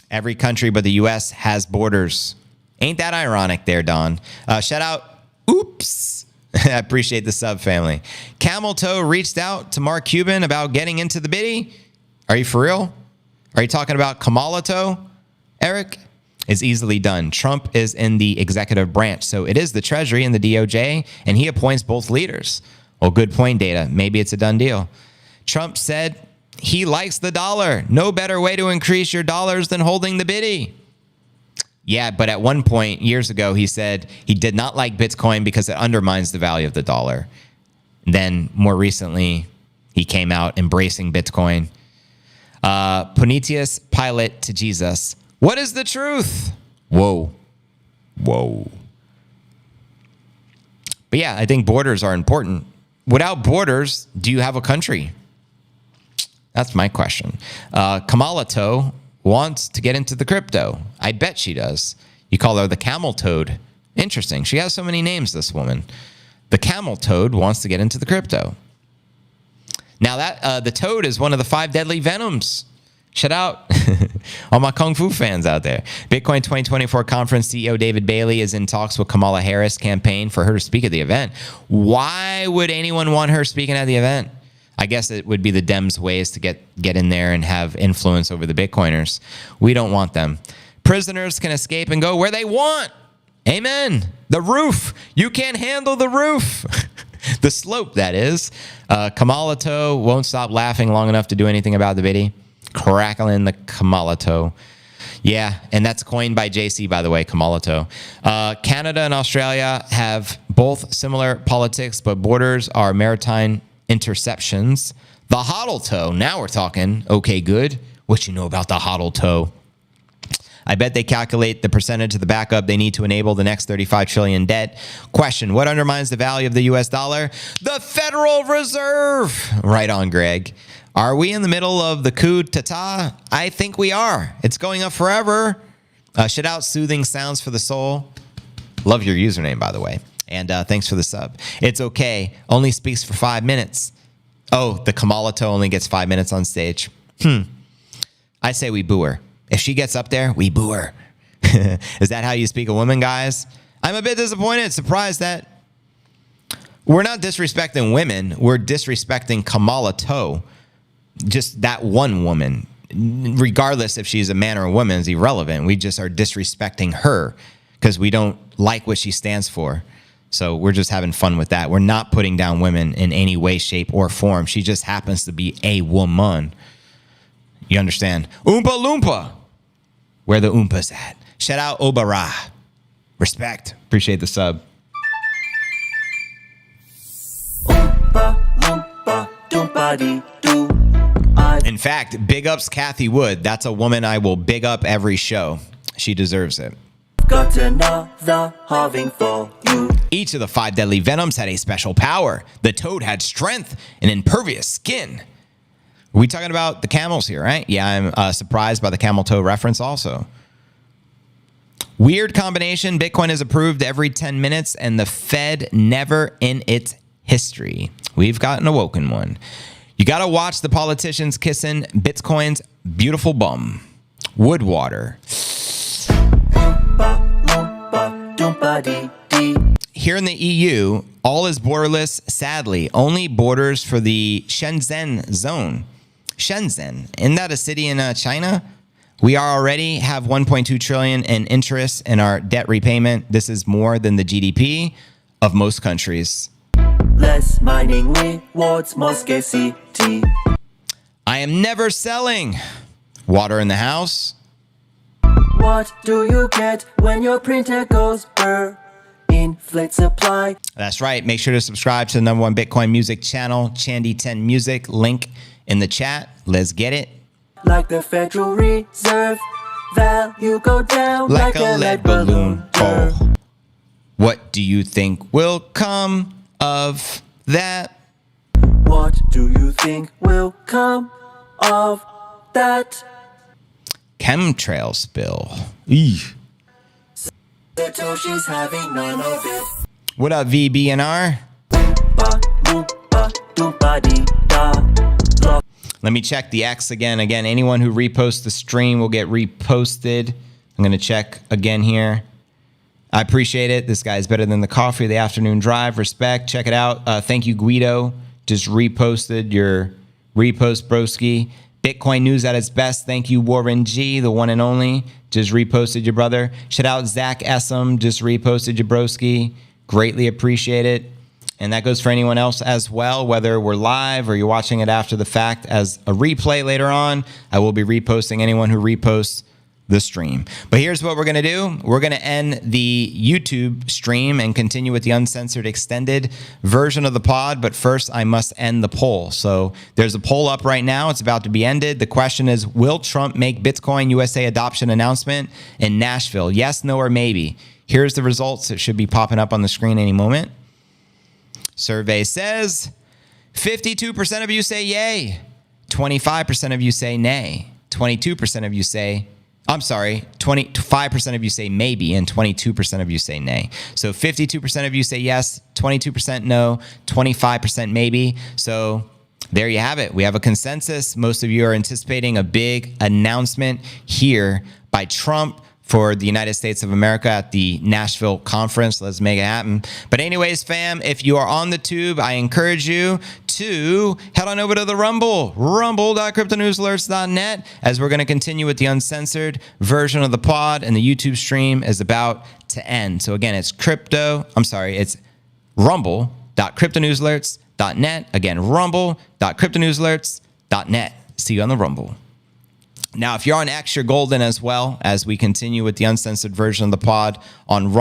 Every country but the U.S. has borders. Ain't that ironic there, Don? Shout out. Oops. I appreciate the sub, family. Camel Toe reached out to Mark Cuban about getting into the biddy. Are you for real? Are you talking about Kamala Toe, Eric? It's easily done. Trump is in the executive branch, so it is the Treasury and the DOJ, and he appoints both leaders. Well, good point, Data. Maybe it's a done deal. Trump said he likes the dollar. No better way to increase your dollars than holding the biddy. Yeah, but at one point years ago, he said he did not like Bitcoin because it undermines the value of the dollar. Then more recently, he came out embracing Bitcoin. Pontius Pilate to Jesus. What is the truth? Whoa. But yeah, I think borders are important. Without borders, do you have a country? That's my question. Kamala Toe wants to get into the crypto. I bet she does. You call her the Camel Toad. Interesting. She has so many names, this woman. The Camel Toad wants to get into the crypto. Now that the toad is one of the 5 deadly venoms. Shout out all my Kung Fu fans out there. Bitcoin 2024 conference CEO David Bailey is in talks with Kamala Harris campaign for her to speak at the event. Why would anyone want her speaking at the event? I guess it would be the Dems' ways to get in there and have influence over the Bitcoiners. We don't want them. Prisoners can escape and go where they want. Amen. The roof. You can't handle the roof. The slope, that is. Kamala Toe won't stop laughing long enough to do anything about the biddy. Crackling the Kamala Toe. Yeah, and that's coined by JC, by the way, Kamala Toe. Canada and Australia have both similar politics, but borders are maritime interceptions. The hodl toe. Now we're talking. Okay, good. What you know about the hodl toe? I bet they calculate the percentage of the backup they need to enable the next 35 trillion debt. Question, what undermines the value of the U.S. dollar? The Federal Reserve. Right on, Greg. Are we in the middle of the coup d'etat? I think we are. It's going up forever. Shout out Soothing Sounds for the Soul. Love your username, by the way. And thanks for the sub. It's okay. Only speaks for 5 minutes. Oh, the Kamala Toe only gets 5 minutes on stage. I say we boo her. If she gets up there, we boo her. Is that how you speak a woman, guys? I'm a bit disappointed, surprised that we're not disrespecting women. We're disrespecting Kamala Toe. Just that one woman. Regardless if she's a man or a woman is irrelevant. We just are disrespecting her because we don't like what she stands for. So we're just having fun with that. We're not putting down women in any way, shape, or form. She just happens to be a woman. You understand? Oompa Loompa. Where the Oompa's at. Shout out Obara. Respect. Appreciate the sub. In fact, big ups Kathy Wood. That's a woman I will big up every show. She deserves it. Got another halving for you. Each of the 5 deadly venoms had a special power. The toad had strength and impervious skin. Are we talking about the camels here, right? Yeah, I'm surprised by the camel toe reference also. Weird combination. Bitcoin is approved every 10 minutes and the Fed never in its history. We've got an awoken one. You got to watch the politicians kissing Bitcoin's beautiful bum. Woodwater. Here in the EU, all is borderless, sadly. Only borders for the Shenzhen zone. Shenzhen, isn't that a city in China? We already have 1.2 trillion in interest in our debt repayment. This is more than the GDP of most countries. Less mining rewards more scarcity. I am never selling. Water in the house. What do you get when your printer goes burr? Inflate supply. That's right. Make sure to subscribe to the #1 Bitcoin music channel, Chandy 10 Music. Link in the chat. Let's get it. Like the Federal Reserve, value go down Like a lead balloon. Oh. What do you think will come of that? What do you think will come of that? Chemtrail spill. Eesh. Satoshi's having none of it. What up, VBNR? Let me check the X again. Again, anyone who reposts the stream will get reposted. I'm going to check again here. I appreciate it. This guy is better than the coffee of the afternoon drive. Respect. Check it out. Thank you, Guido. Just reposted your repost, broski. Bitcoin news at its best. Thank you, Warren G, the one and only. Just reposted your brother. Shout out Zach Essam. Just reposted your broski. Greatly appreciate it. And that goes for anyone else as well, whether we're live or you're watching it after the fact as a replay later on. I will be reposting anyone who reposts the stream. But here's what we're going to do. We're going to end the YouTube stream and continue with the uncensored extended version of the pod. But first, I must end the poll. So there's a poll up right now. It's about to be ended. The question is, will Trump make Bitcoin USA adoption announcement in Nashville? Yes, no, or maybe. Here's the results. It should be popping up on the screen any moment. Survey says 52% of you say yay, 25% of you say nay, 22% of you say, 25% of you say maybe, and 22% of you say nay. So 52% of you say yes, 22% no, 25% maybe. So there you have it. We have a consensus. Most of you are anticipating a big announcement here by Trump for the United States of America at the Nashville conference. Let's make it happen. But anyways, fam, if you are on the tube, I encourage you to head on over to the Rumble, rumble.cryptonewsalerts.net, as we're going to continue with the uncensored version of the pod, and the YouTube stream is about to end. So again, it's rumble.cryptonewsalerts.net. Again, rumble.cryptonewsalerts.net. See you on the Rumble. Now, if you're on X, you're golden as well, as we continue with the uncensored version of the pod on Rumble.